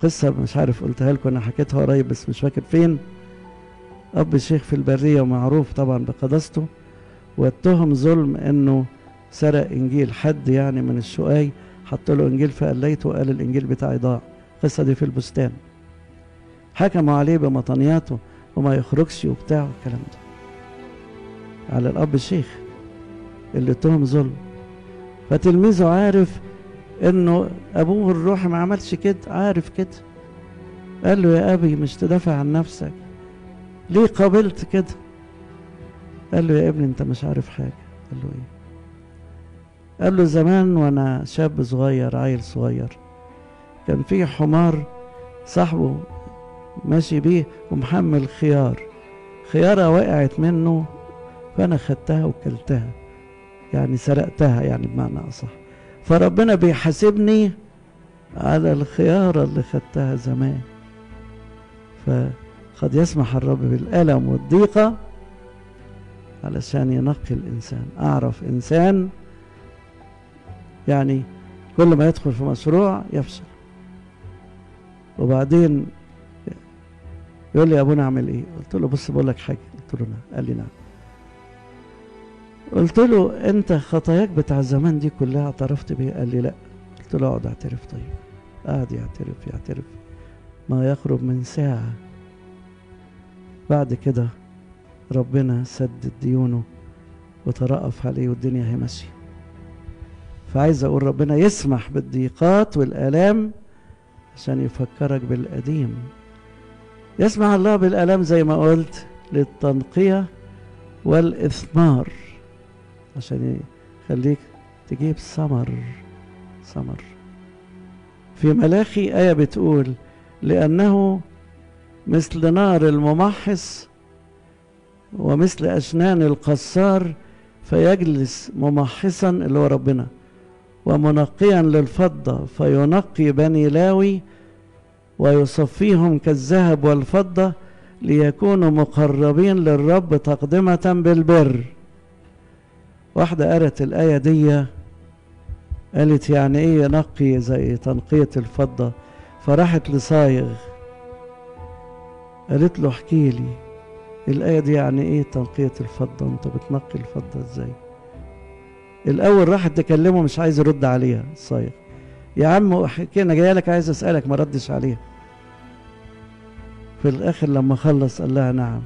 قصة مش عارف قلتها لكم، أنا حكيتها قريب بس مش فاكر فين. أب شيخ في البرية ومعروف طبعا بقداسته، واتهم ظلم إنه سرق إنجيل حد يعني من الشقاي، حط له إنجيل فقليته وقال الإنجيل بتاعي ضاع. القصة دي في البستان. حكموا عليه بمطنياته وما يخرجش وبتاع والكلام ده على الأب الشيخ اللي اتهم ظلم. فتلميذه عارف إنه أبوه الروحي ما عملش كده، عارف كده. قال له يا أبي مش تدافع عن نفسك، ليه قابلت كده؟ قال له يا ابني انت مش عارف حاجة. قال له ايه؟ قال له زمان وانا شاب صغير، عيل صغير، كان في حمار صاحبه ماشي بيه ومحمل خيار، خيارة وقعت منه فانا خدتها وكلتها، يعني سرقتها يعني بمعنى اصح. فربنا بيحاسبني على الخيارة اللي خدتها زمان. فقد يسمح الرب بالألم والضيقة علشان ينقي الإنسان. أعرف إنسان يعني كل ما يدخل في مشروع يفشل، وبعدين يقول لي يا أبونا أعمل إيه؟ قلت له بص بقول لك حاجة. قلت له نعم. قال لي نعم. قلت له أنت خطاياك بتاع الزمان دي كلها اعترفت بيها؟ قال لي لا. قلت له اقعد اعترف. طيب قعد يعترف ما يقرب من ساعة. بعد كده ربنا سدد ديونه وترأف عليه والدنيا هي ماشية. فعايز أقول ربنا يسمح بالضيقات والآلام عشان يفكرك بالقديم. يسمح الله بالآلام زي ما قلت للتنقية والإثمار، عشان يخليك تجيب ثمر. في ملاخي آية بتقول لأنه مثل نار الممحص ومثل أشنان القصار، فيجلس ممحصا اللي هو ربنا ومنقيا للفضة، فينقي بني لاوي ويصفيهم كالذهب والفضة ليكونوا مقربين للرب تقدمة بالبر. واحدة قرأت الآية دي قالت يعني ايه ينقي زي تنقية الفضة؟ فراحت لصايغ قالت له احكي لي الآية دي يعني ايه تنقية الفضة؟ انت بتنقي الفضة ازاي؟ الأول راحت تكلمه مش عايز يرد عليها الصايغ. يا عم احكي، انا جايه لك عايز اسألك، ما ردش عليها. في الآخر لما خلص قال لها نعم.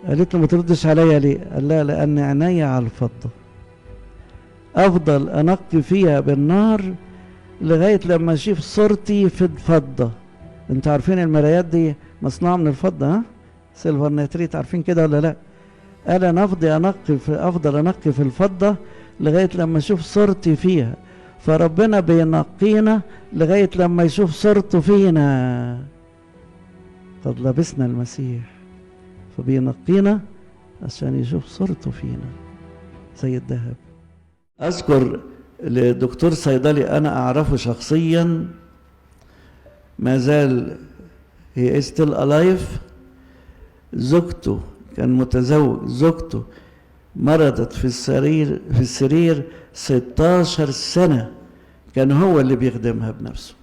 قالت له ما تردش عليا ليه؟ قال لها لأن عيني على الفضة، أفضل أنقي فيها بالنار لغاية لما أشوف صورتي في الفضة. انتوا عارفين المرايات دي مصنوعة من الفضة، ها؟ سيلفر نيتريت، عارفين كده ولا لا؟ قال أنا أفضل أنقي في الفضة لغاية لما أشوف صورتي فيها. فربنا بينقينا لغاية لما يشوف صورته فينا. قد لبسنا المسيح، فبينقينا عشان يشوف صورته فينا زي الذهب. أذكر لدكتور صيدلي أنا أعرفه شخصيا، ما زال he is still alive. زوجته كان متزوج، زوجته مرضت في السرير 16 سنة، كان هو اللي بيخدمها بنفسه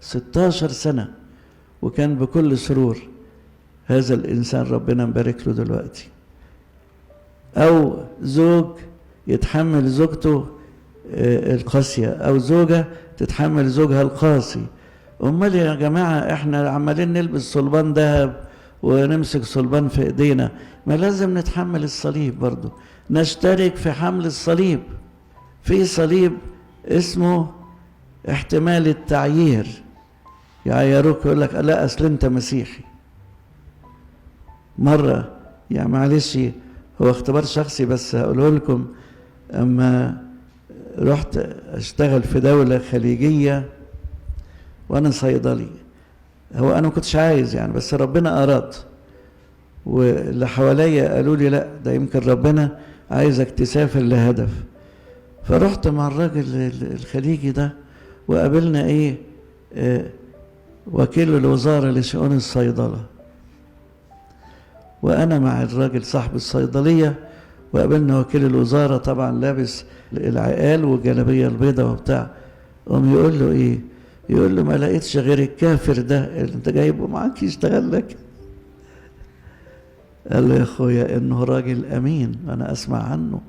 16 سنة، وكان بكل سرور. هذا الإنسان ربنا مبارك له دلوقتي. أو زوج يتحمل زوجته القاسية، أو زوجة تتحمل زوجها القاسي. أمال يا جماعة إحنا عمالين نلبس صلبان ذهب ونمسك صلبان في إيدينا، ما لازم نتحمل الصليب برضو، نشترك في حمل الصليب. في صليب اسمه احتمال التعيير، يعيروك يقول لك لا أصل أنت مسيحي. مرة يعني معلش هو اختبار شخصي بس هقوله لكم. أما رحت أشتغل في دولة خليجية وأنا صيدلي، هو أنا ما كنتش عايز يعني، بس ربنا أراد، واللي حواليا قالوا لي لا ده يمكن ربنا عايزك تسافر لهدف. فرحت مع الراجل الخليجي ده وقابلنا وكيل الوزارة لشؤون الصيدلة، وأنا مع الراجل صاحب الصيدلية، وقابلنا وكيل الوزارة طبعا لابس العقال والجلابية البيضاء وبتاع. قام يقول له ايه؟ يقول له ما لقيتش غير الكافر ده اللي انت جايبه معاك يشتغل لك. قال له يا اخويا انه راجل امين انا اسمع عنه.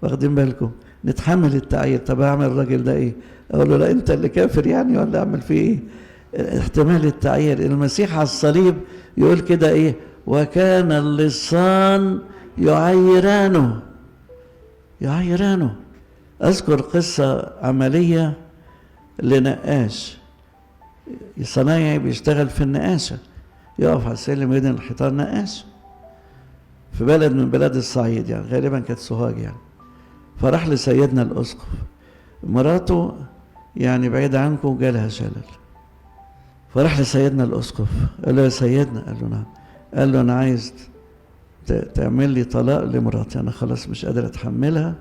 واخدين بالكم؟ نتحمل التعيير. طب اعمل الراجل ده ايه؟ اقول له لا انت اللي كافر يعني ولا اعمل فيه ايه؟ احتمال التعيير. المسيح على الصليب يقول كده ايه؟ وكان اللصان يعيرانه. يعيرانه. اذكر قصة عملية لنقاش صنايعي بيشتغل في النقاشة، يقف على السلم يدهن الحيطان نقاش في بلد من بلاد الصعيد، يعني غالبا كانت سوهاج يعني. فراح لسيدنا الأسقف، مراته يعني بعيد عنكم جالها شلل، فراح لسيدنا الأسقف قال له يا سيدنا، قال له نعم، قال له أنا عايز تعمل لي طلاق لمراتي، أنا خلاص مش قادر أتحملها.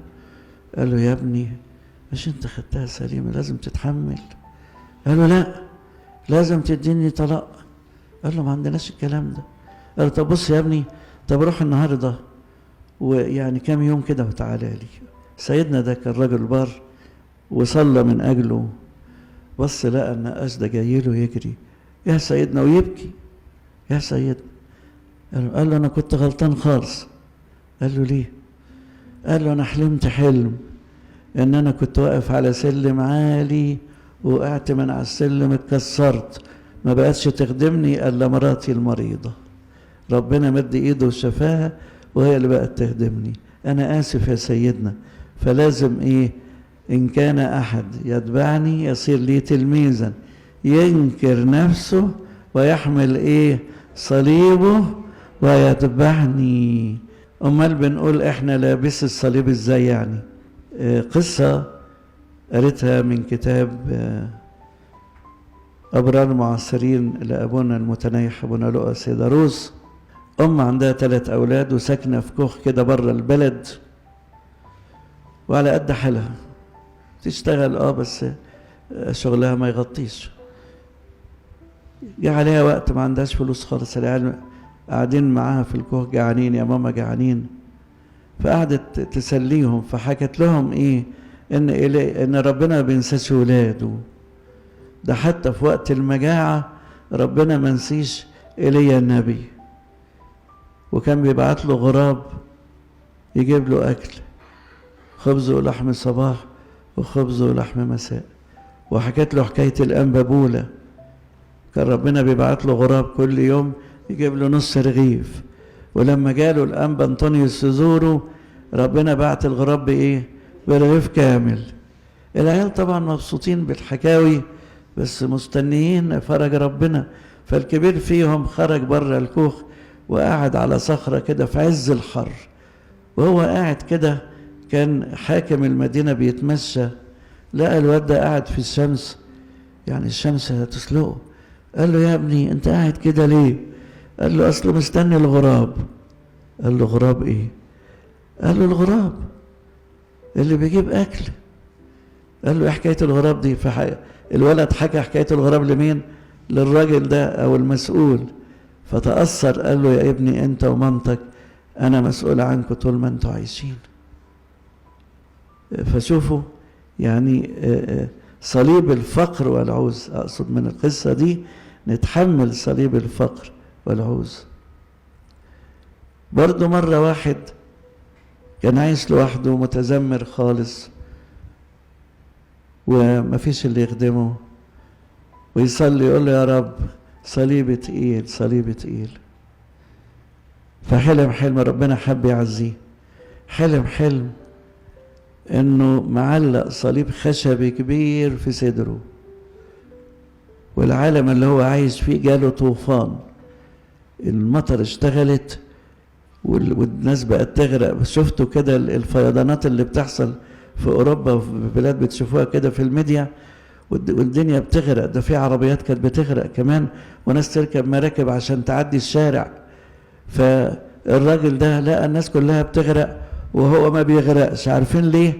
قال له يا ابني مش أنت خدتها سليمة لازم تتحمل؟ قال له لا لازم تديني طلاق. قال له ما عندناش الكلام ده. قال له طب بص يا ابني، طب روح النهارده ويعني كام يوم كده وتعالى لي. سيدنا ده كان راجل بار وصلى من اجله، بص لقى النقاش ده جاي له يجري يا سيدنا ويبكي. يا سيدنا، قال له انا كنت غلطان خالص. قال له ليه؟ قال له انا حلمت حلم ان انا كنت واقف على سلم عالي وقعت من على السلم اتكسرت، ما بقتش تخدمني الا مراتي المريضه، ربنا مد ايده وشفاها وهي اللي بقت تخدمني. انا اسف يا سيدنا، فلازم ايه؟ ان كان احد يتبعني يصير لي تلميذا، ينكر نفسه ويحمل ايه؟ صليبه ويتبعني. امال بنقول احنا لابس الصليب ازاي يعني؟ قصة قريتها من كتاب أبرار معاصرين لأبونا المتنيح أبونا لؤى سيداروس. عندها 3 أولاد وساكنة في كوخ كده بره البلد وعلى قد حالها، تشتغل بس شغلها ما يغطيش. جه عليها وقت ما عندهاش فلوس خالص، العيال قاعدين معاها في الكوخ جعانين، يا ماما جعانين. فقعدت تسليهم، فحكت لهم ايه؟ ان ربنا ما بينساش ولاده، ده حتى في وقت المجاعة ربنا ما نسيش ايليا النبي، وكان بيبعت له غراب يجيب له اكل، خبز ولحم صباح وخبز ولحم مساء. وحكت له حكاية الأنبابولة، كان ربنا بيبعت له غراب كل يوم يجيب له نص رغيف، ولما جاله الأنبا أنطونيوس يزوره ربنا بعت الغراب بإيه؟ برغيف كامل. العيال طبعا مبسوطين بالحكاوي بس مستنيين فرج ربنا. فالكبير فيهم خرج بره الكوخ وقعد على صخرة كده في عز الحر، وهو قاعد كده كان حاكم المدينة بيتمشى، لقى الواد ده قاعد في الشمس، يعني الشمس هتسلقه. قال له يا ابني انت قاعد كده ليه؟ قال له اصله مستني الغراب. قال له غراب ايه؟ قال له الغراب اللي بيجيب اكل. قال له ايه حكايه الغراب دي؟ الولد حكى حكايه الغراب لمين؟ للراجل ده او المسؤول، فتأثر. قال له يا ابني انت ومامتك انا مسؤول عنكم طول ما انتوا عايشين. فشوفوا يعني صليب الفقر والعوز، اقصد من القصه دي نتحمل صليب الفقر والعوز. برضو مرة واحد كان عايش لوحده متذمر خالص ومفيش اللي يخدمه، ويصلي يقول له يا رب صليبي تقيل صليبي تقيل. فحلم حلم ربنا حب يعزيه، حلم انه معلق صليب خشبي كبير في صدره، والعالم اللي هو عايش فيه جاله طوفان، المطر اشتغلت والناس بقت تغرق. شفتوا كده الفيضانات اللي بتحصل في اوروبا وفي بلاد بتشوفوها كده في الميديا، والدنيا بتغرق، ده في عربيات كانت بتغرق كمان وناس تركب مراكب عشان تعدي الشارع. فالراجل ده لقى الناس كلها بتغرق وهو ما بيغرقش، عارفين ليه؟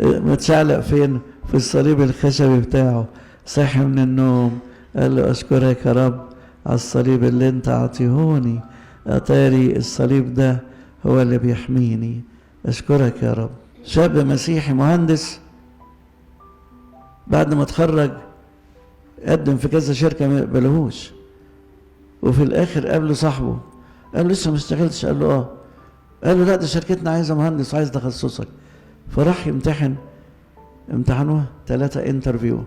متشعلق فين؟ في الصليب الخشبي بتاعه. صحي من النوم قال له اشكرك يا رب على الصليب اللي انت عطيهوني، اتاري الصليب ده هو اللي بيحميني، اشكرك يا رب. شاب مسيحي مهندس بعد ما اتخرج قدم في كذا شركة ما يقبلوهوش، وفي الآخر قابله صاحبه قال له لسه ما اشتغلتش؟ قال له اه. قال له لا ده شركتنا عايزة مهندس وعايز تخصصك. فراح يمتحن، امتحنوه 3 انترفيو.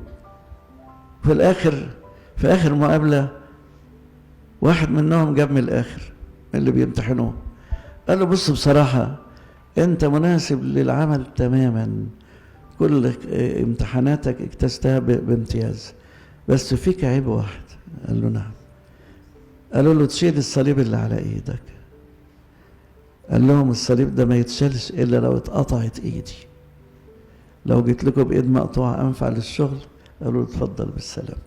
في الآخر في آخر مقابلة واحد منهم جاب من الآخر اللي بيمتحنوه، قال له بص بصراحة أنت مناسب للعمل تماما، كل امتحاناتك اجتزتها بامتياز، بس فيك عيب واحد. قال له نعم. قالوا له تشيل الصليب اللي على ايدك. قال لهم الصليب ده ما يتشالش الا لو اتقطعت ايدي، لو جيت لكم بايد مقطوعه انفع للشغل. قالوا له اتفضل بالسلام.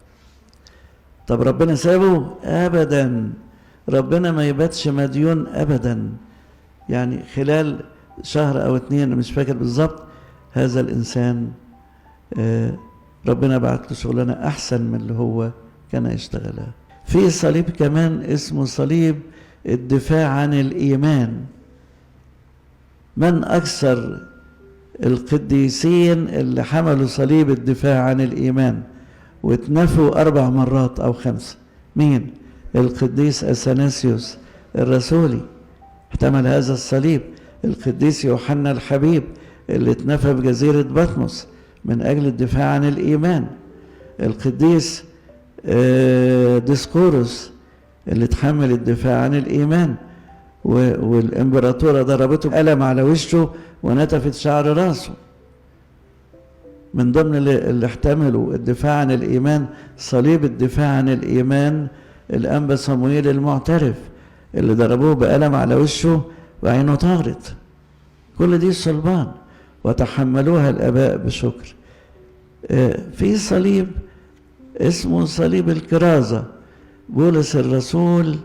طب ربنا سابه؟ ابدا، ربنا ما يباتش مديون ابدا. يعني خلال شهر او 2 مش فاكر بالظبط، هذا الانسان ربنا بعت له شغلانه احسن من اللي هو كان يشتغلها. في صليب كمان اسمه صليب الدفاع عن الايمان. من اكثر القديسين اللي حملوا صليب الدفاع عن الايمان واتنفوا 4 مرات او 5؟ مين؟ القديس اثناسيوس الرسولي احتمل هذا الصليب. القديس يوحنا الحبيب اللي اتنفى بجزيرة بطمس من أجل الدفاع عن الإيمان. القديس ديسقورس اللي اتحمل الدفاع عن الإيمان، والإمبراطورة ضربته بقلم على وشه ونتفت شعر راسه. من ضمن اللي احتملوا الدفاع عن الإيمان صليب الدفاع عن الإيمان الأنبا صموئيل المعترف اللي ضربوه بقلم على وشه وعينه طارت. كل دي صلبان وتحملوها الآباء بشكر. في صليب اسمه صليب الكرازة. بولس الرسول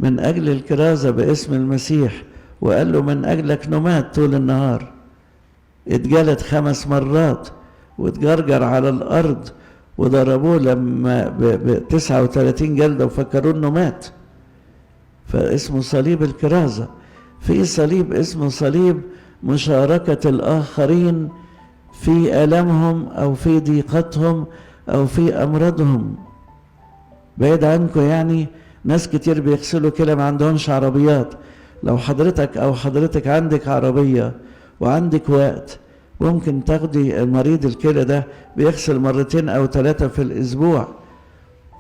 من أجل الكرازة باسم المسيح وقال له من أجلك نمات طول النهار. اتجلد 5 مرات واتجرجر على الأرض وضربوه لما ب39 جلدة وفكروا انه مات. فاسمه صليب الكرازة. في صليب اسمه صليب مشاركة الآخرين في ألمهم أو في ضيقتهم أو في أمراضهم. بعيد عنكم يعني ناس كتير بيغسلوا كده ما عندهمش عربيات. لو حضرتك أو حضرتك عندك عربية وعندك وقت ممكن تاخدي المريض الكلى ده بيغسل 2 أو 3 في الأسبوع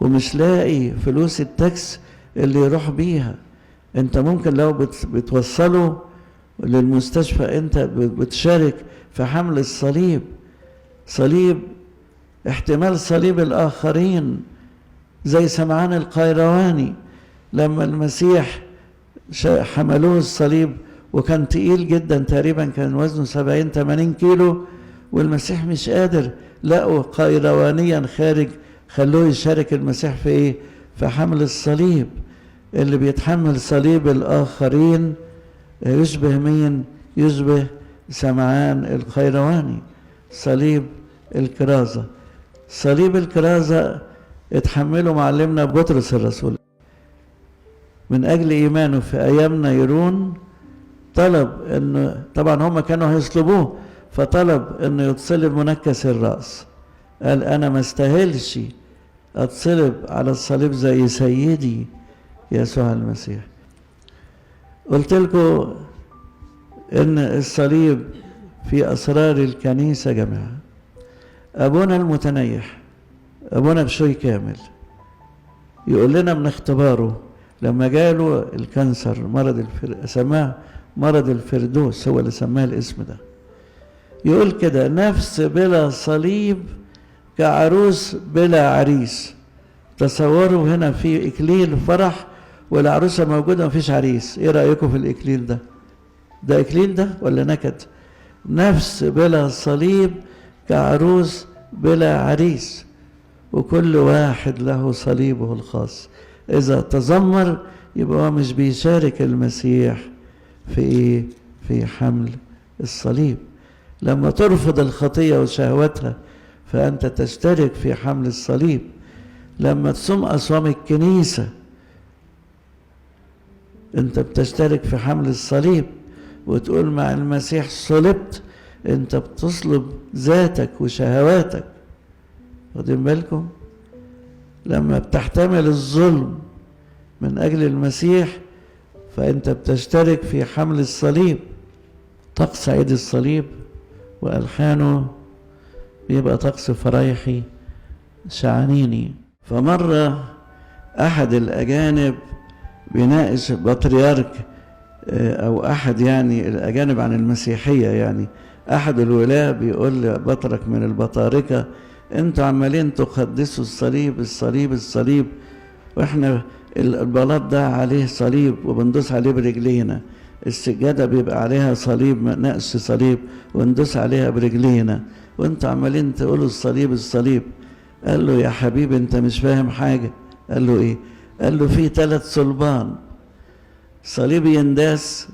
ومش لاقي فلوس التاكس اللي يروح بيها. انت ممكن لو بتوصله للمستشفى انت بتشارك في حمل الصليب. صليب احتمال صليب الآخرين زي سمعان القيرواني لما المسيح حملوه الصليب وكان تقيل جدا، تقريبا كان وزنه 70-80 كيلو، والمسيح مش قادر، لقوا قيروانيا خارج خلوه يشارك المسيح في ايه؟ في حمل الصليب. اللي بيتحمل صليب الآخرين يشبه مين؟ يشبه سمعان القيرواني. صليب الكرازة. صليب الكرازة اتحمله معلمنا بطرس الرسول من أجل إيمانه في أيام نيرون. طلب إنه طبعا هم كانوا هيصلبوه، فطلب إنه يتصلب منكس الرأس. قال أنا ما استاهلش أتصلب على الصليب زي سيدي يسوع المسيح. قلت لكم إن الصليب في أسرار الكنيسة جميعا. أبونا المتنيح أبونا بشوي كامل يقول لنا من اختباره لما جاله الكانسر سماه مرض الفردوس، هو اللي سماه الاسم ده. يقول كده نفس بلا صليب كعروس بلا عريس. تصوروا هنا في إكليل فرح والعروسة موجودة مفيش عريس. ايه رأيكم في الإكليل ده؟ ده إكليل ده ولا نكد؟ نفس بلا صليب كعروس بلا عريس، وكل واحد له صليبه الخاص. إذا تذمر يبقى هو مش بيشارك المسيح في إيه؟ في حمل الصليب. لما ترفض الخطية وشهوتها فأنت تشترك في حمل الصليب. لما تصوم أصوام الكنيسة أنت بتشترك في حمل الصليب وتقول مع المسيح صلبت. أنت بتصلب ذاتك وشهواتك. واخدين بالكم؟ لما بتحتمل الظلم من أجل المسيح فأنت بتشترك في حمل الصليب. طقس عيد الصليب وألحانه بيبقى طقس فرايحي شعانيني. فمرة أحد الأجانب بيناقش بطريرك أو أحد يعني الأجانب عن المسيحية، يعني أحد الولاة بيقول لبطرك من البطاركة: أنتوا عمالين تقدسوا الصليب الصليب الصليب، وإحنا البلاط ده عليه صليب وبندوس عليه برجلينا، السجادة بيبقى عليها صليب نقش صليب وندوس عليها برجلينا، وانتوا عمالين تقولوا الصليب الصليب. قال له: يا حبيبي انت مش فاهم حاجة. قال له: ايه؟ قال له: في 3 صلبان، صليب ينداس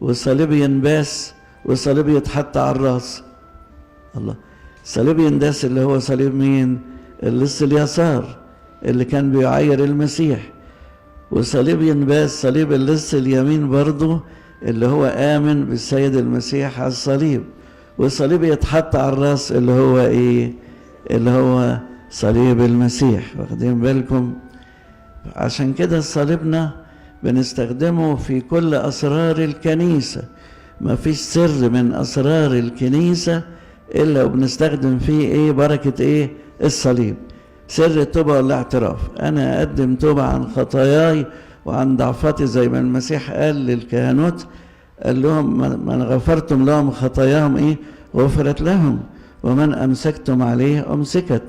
وصليب ينباس وصليب يتحط على الراس. الله، صليب ينداس اللي هو صليب مين؟ اللص اليسار اللي كان بيعاير المسيح، وصليب ينباس صليب اللص اليمين برضه اللي هو آمن بالسيد المسيح على الصليب، وصليب يتحط على الراس اللي هو ايه؟ اللي هو صليب المسيح. واخدين بالكم؟ عشان كده صليبنا بنستخدمه في كل أسرار الكنيسة، ما فيش سر من أسرار الكنيسة إلا وبنستخدم فيه ايه؟ بركة ايه؟ الصليب. سر التوبة والاعتراف، أنا أقدم توبة عن خطاياي وعن ضعفاتي زي ما المسيح قال للكهنوت، قال لهم: من غفرتم لهم خطاياهم ايه؟ غفرت لهم، ومن أمسكتم عليه أمسكت.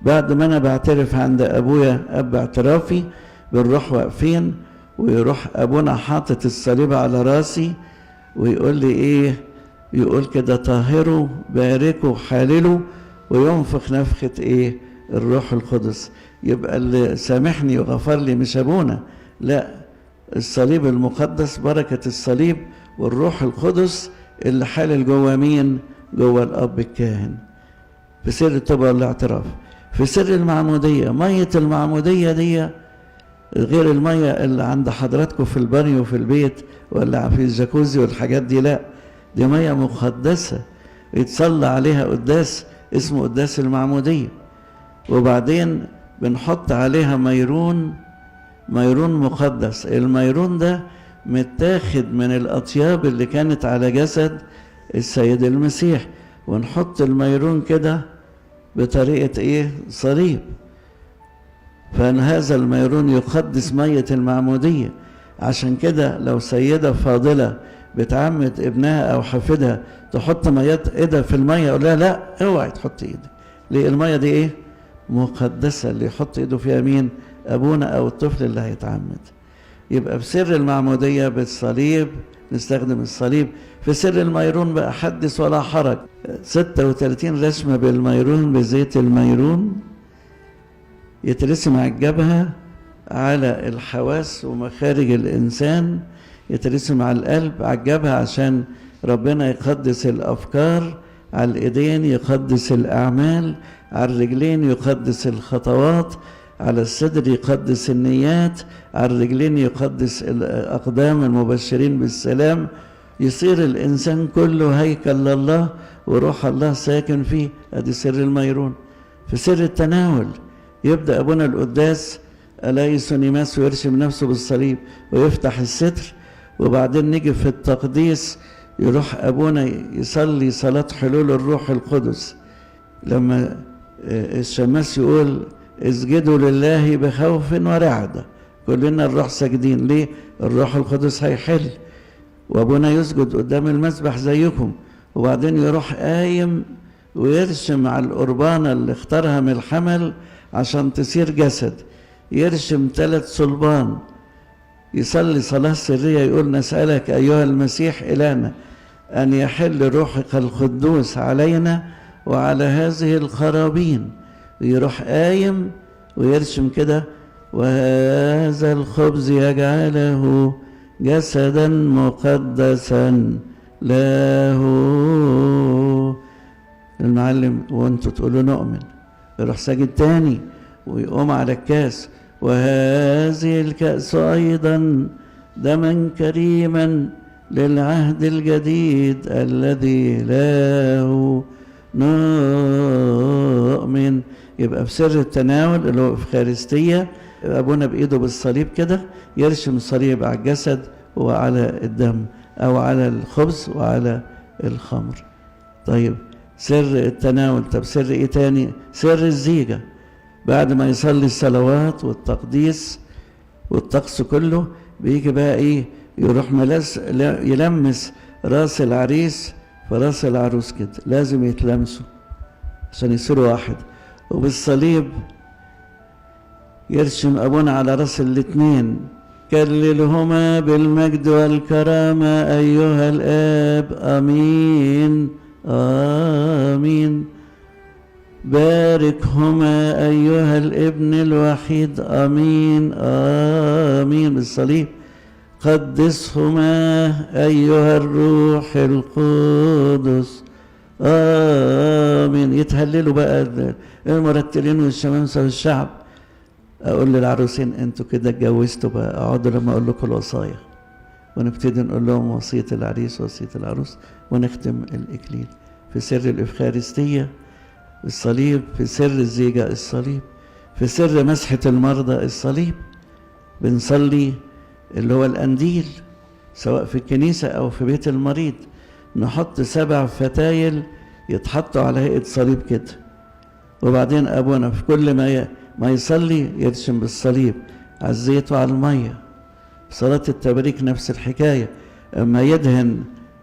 بعد ما أنا بعترف عند أبويا أب اعترافي بنروح واقفين، ويروح أبونا حاطط الصليب على راسي ويقول لي إيه؟ يقول كده: طهروا باركوا حللوا، وينفخ نفخة إيه؟ الروح القدس. يبقى اللي سامحني وغفر لي مش أبونا، لا، الصليب المقدس، بركة الصليب والروح القدس اللي حالل جوه مين؟ جوه الأب الكاهن. في سر التوبة والاعتراف. في سر المعمودية، مية المعمودية دي غير المية اللي عند حضراتكم في البانيو في البيت ولا في الجاكوزي والحاجات دي، لا، دي مية مقدسة يتصلى عليها قداس اسمه قداس المعمودية، وبعدين بنحط عليها ميرون مقدس. الميرون ده متاخد من الأطياب اللي كانت على جسد السيد المسيح، ونحط الميرون كده بطريقة ايه؟ صليب. فهذا الميرون يقدس مية المعمودية. عشان كده لو سيدة فاضلة بتعمد ابنها أو حفيدها تحط ميات ايدها في المية، يقول لها: لا، اوعي تحط ايدك. ليه؟ المية دي ايه؟ مقدسة. اللي يحط ايده فيها مين؟ أبونا أو الطفل اللي هيتعمد. يبقى في سر المعمودية بالصليب نستخدم الصليب. في سر الميرون بقى حدث ولا حرج، 36 رسمة بالميرون بزيت الميرون يترسم على الجبهة، على الحواس ومخارج الإنسان، يترسم على القلب، على الجبهة عشان ربنا يقدس الأفكار، على الإيدين يقدس الأعمال، على الرجلين يقدس الخطوات، على الصدر يقدس النيات، على الرجلين يقدس الأقدام المبشرين بالسلام. يصير الإنسان كله هيكل لله وروح الله ساكن فيه. أدي سر الميرون. في سر التناول يبدأ أبونا القداس ألايسون يماس ويرشم نفسه بالصليب ويفتح الستر، وبعدين نيجي في التقديس يروح أبونا يصلي صلاة حلول الروح القدس. لما الشماس يقول: اسجدوا لله بخوف ورعدة، كلنا نروح ساجدين. ليه؟ الروح القدس هيحل، وابونا يسجد قدام المسبح زيكم، وبعدين يروح قايم ويرشم على القربانة اللي اختارها من الحمل عشان تصير جسد، يرشم 3 صلبان، يصلي صلاة سرية يقول: نسألك أيها المسيح إلهنا أن يحل روحك القدوس علينا وعلى هذه القرابين. يروح قايم ويرشم كده: وهذا الخبز يجعله جسدا مقدسا له. المعلم وانتوا تقولوا نؤمن، يروح ساجد تاني ويقوم على الكاس: وهذه الكأس أيضا دما كريما للعهد الجديد الذي له نؤمن. يبقى في سر التناول اللي هو إفخارستية أبونا بإيده بالصليب كده يرشم الصليب على الجسد وعلى الدم أو على الخبز وعلى الخمر. طيب سر التناول، طب سر إيه تاني؟ سر الزيجة. بعد ما يصلي الصلوات والتقديس والطقس كله بيجي بقى إيه؟ يروح يلمس راس العريس وراس العروس كده، لازم يتلمسوا عشان يصيروا واحد. وبالصليب يرشم أبونا على راس الاتنين: كللهما بالمجد والكرامة أيها الآب، آمين آمين. باركهما أيها الابن الوحيد، آمين آمين. بالصليب قدسهما أيها الروح القدس، آمين. يتهللوا بقى المرتلين والشمامسة والشعب. أقول للعروسين أنتوا كده اتجوزتوا بقى، اقعدوا لما أقول لكم الوصايا، ونبتدي نقول لهم وصية العريس ووصية العروس، ونختم الإكليل في سر الإفخارستية الصليب، في سر الزيجة الصليب، في سر مسحة المرضى الصليب. بنصلي اللي هو القنديل سواء في الكنيسة أو في بيت المريض، نحط 7 فتايل يتحطوا على هيئة صليب كده، وبعدين أبونا في كل ما يصلي يرشم بالصليب على الزيت وعلى المية. صلاة التبريك نفس الحكاية، أما يدهن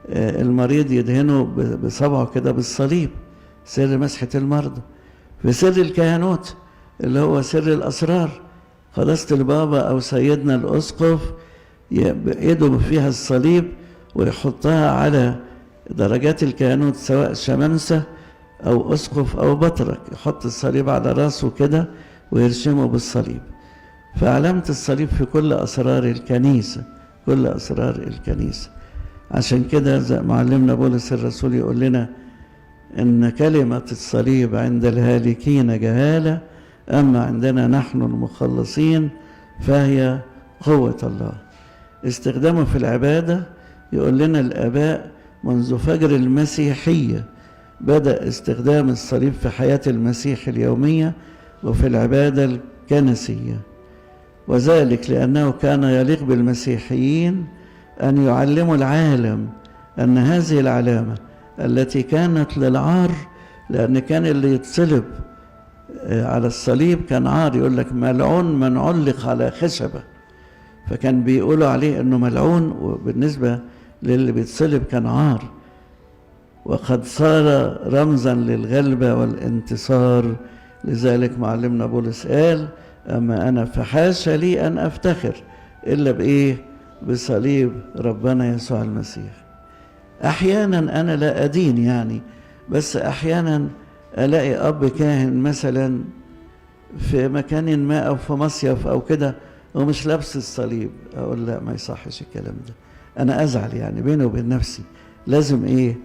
المريض يدهنه بصبعه كده بالصليب، سر مسحة المرضى. في سر الكهنوت اللي هو سر الأسرار، قداسة البابا أو سيدنا الأسقف يده فيها الصليب ويحطها على درجات الكهنوت سواء شمامسة أو أسقف أو بطرك، يحط الصليب على راسه كده ويرشمه بالصليب. فعلامة الصليب في كل أسرار الكنيسة، كل أسرار الكنيسة. عشان كده زي معلمنا بولس الرسول يقول لنا إن كلمة الصليب عند الهالكين جهالة، أما عندنا نحن المخلصين فهي قوة الله. استخدامه في العبادة يقول لنا الآباء منذ فجر المسيحية بدأ استخدام الصليب في حياة المسيح اليومية وفي العبادة الكنسية، وذلك لأنه كان يليق بالمسيحيين أن يعلموا العالم أن هذه العلامة التي كانت للعار، لأن كان اللي يتصلب على الصليب كان عار، يقول لك ملعون من علق على خشبة، فكان بيقولوا عليه أنه ملعون، وبالنسبة للي بيتصلب كان عار. وقد صار رمزا للغلبة والانتصار، لذلك معلمنا بولس قال: أما أنا فحاشا لي أن أفتخر إلا بإيه؟ بصليب ربنا يسوع المسيح. أحيانا أنا لا أدين يعني، بس أحيانا ألاقي أب كاهن مثلا في مكان ما أو في مصيف أو كده ومش لابس الصليب، أقول لا، ما يصحش الكلام ده. أنا أزعل يعني بيني وبين نفسي، لازم إيه؟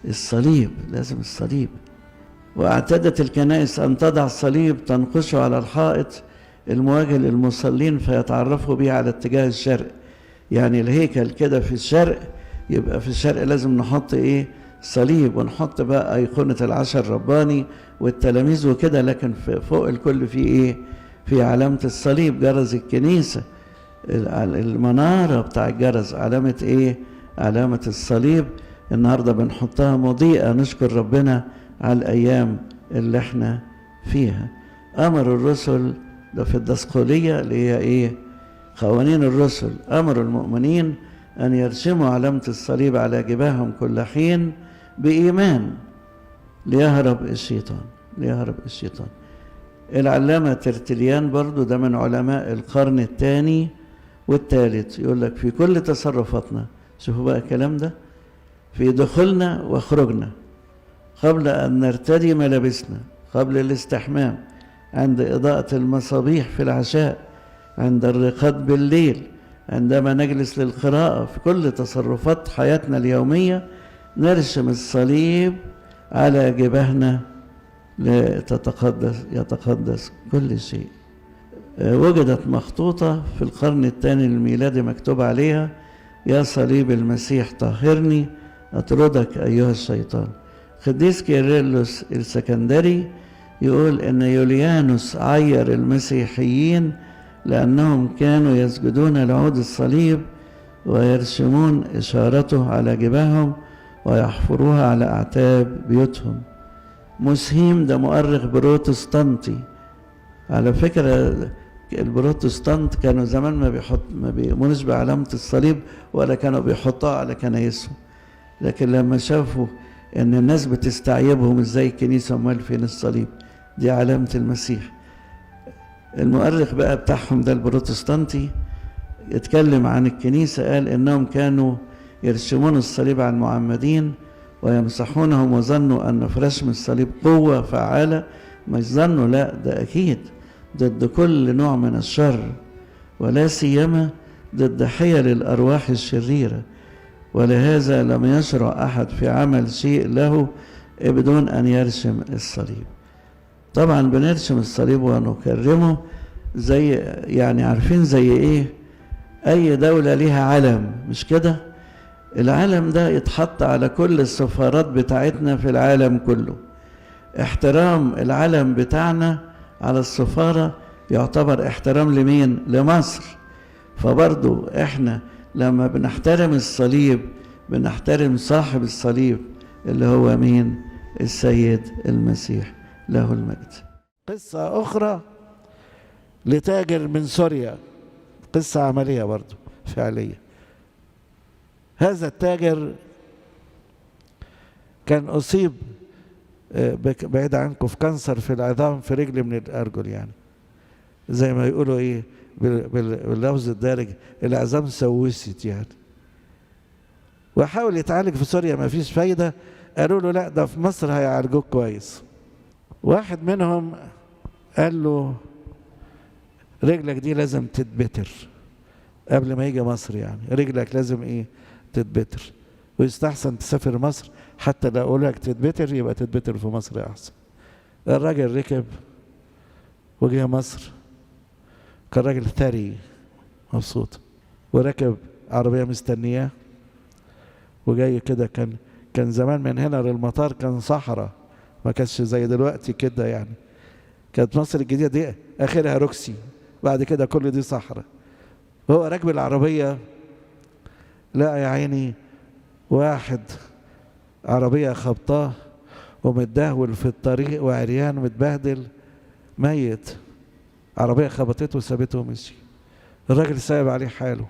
الصليب، لازم الصليب. واعتادت الكنائس أن تضع الصليب تنقشه على الحائط المواجه للمصلين فيتعرفوا به على اتجاه الشرق. يعني الهيكل كده في الشرق، يبقى في الشرق لازم نحط ايه؟ صليب، ونحط بقى أيقونة العشر الرباني والتلاميذ وكده، لكن فوق الكل في ايه؟ في علامة الصليب. جرس الكنيسة المنارة بتاع الجرس علامة ايه؟ علامة الصليب. النهاردة بنحطها مضيئة، نشكر ربنا على الأيام اللي احنا فيها. أمر الرسل ده في الدسقلية اللي هي ايه؟ قوانين الرسل، أمروا المؤمنين أن يرسموا علامة الصليب على جباههم كل حين بإيمان ليهرب الشيطان، ليهرب الشيطان. العلامة ترتليان برضو ده من علماء القرن الثاني والثالث، يقول لك في كل تصرفاتنا، شوفوا بقى الكلام ده، في دخولنا وخروجنا، قبل أن نرتدي ملابسنا، قبل الاستحمام، عند إضاءة المصابيح في العشاء، عند الرقاد بالليل، عندما نجلس للقراءة، في كل تصرفات حياتنا اليومية نرسم الصليب على جبهنا يتقدس كل شيء. وجدت مخطوطة في القرن الثاني الميلادي مكتوب عليها: يا صليب المسيح طهرني أطردك أيها الشيطان. قديس كيرلس السكندري يقول إن يوليانوس عير المسيحيين لأنهم كانوا يسجدون لعود الصليب ويرسمون إشارته على جباههم ويحفروها على أعتاب بيوتهم. مسهيم ده مؤرخ بروتستانتي. على فكرة البروتستانت كانوا زمان ما بيؤمنوش بعلامة الصليب ولا كانوا بيحطوها على كنايسهم، لكن لما شافوا ان الناس بتستعيبهم ازاي الكنيسة امال فين الصليب، دي علامة المسيح. المؤرخ بقى بتاعهم ده البروتستانتي يتكلم عن الكنيسة، قال انهم كانوا يرسمون الصليب على المعمدين ويمسحونهم وظنوا ان في رسم الصليب قوة فعالة. مش ظنوا، لا ده اكيد ضد كل نوع من الشر، ولا سيما ضد حيل الارواح الشريرة، ولهذا لم يشرع احد في عمل شيء له بدون ان يرسم الصليب. طبعا بنرسم الصليب ونكرمه، زي يعني عارفين زي ايه، اي دولة ليها علم مش كده؟ العلم ده يتحط على كل السفارات بتاعتنا في العالم كله. احترام العلم بتاعنا على السفارة يعتبر احترام لمين؟ لمصر. فبرضو احنا لما بنحترم الصليب بنحترم صاحب الصليب اللي هو مين؟ السيد المسيح له المجد. قصة أخرى لتاجر من سوريا، قصة عملية برضو فعلية. هذا التاجر كان أصيب بعيد عنكم في كانسر في العظام في رجل من الأرجل، يعني زي ما يقولوا إيه باللفظ الدارج العظام سوست يعني. وحاول يتعالج في سوريا ما فيش فايدة، قالوا له لا ده في مصر هيعالجوك كويس. واحد منهم قال له رجلك دي لازم تتبتر قبل ما يجي مصر، يعني رجلك لازم ايه؟ تتبتر، ويستحسن تسافر مصر، حتى لو اقول لك تتبتر يبقى تتبتر في مصر احسن. الراجل ركب وجه مصر، كان راجل ثري مبسوط، وركب عربية مستنياه وجاي كده. كان زمان من هنا للمطار كان صحراء، ما كانش زي دلوقتي كده يعني. كانت مصر الجديدة دي آخرها روكسي، بعد كده كل دي صحراء. وهو راكب العربية لقى يا عيني واحد عربية خبطاه ومتدهول في الطريق وعريان متبهدل ميت. عربية خبطته وسابته ومشي. الراجل سايب عليه حاله،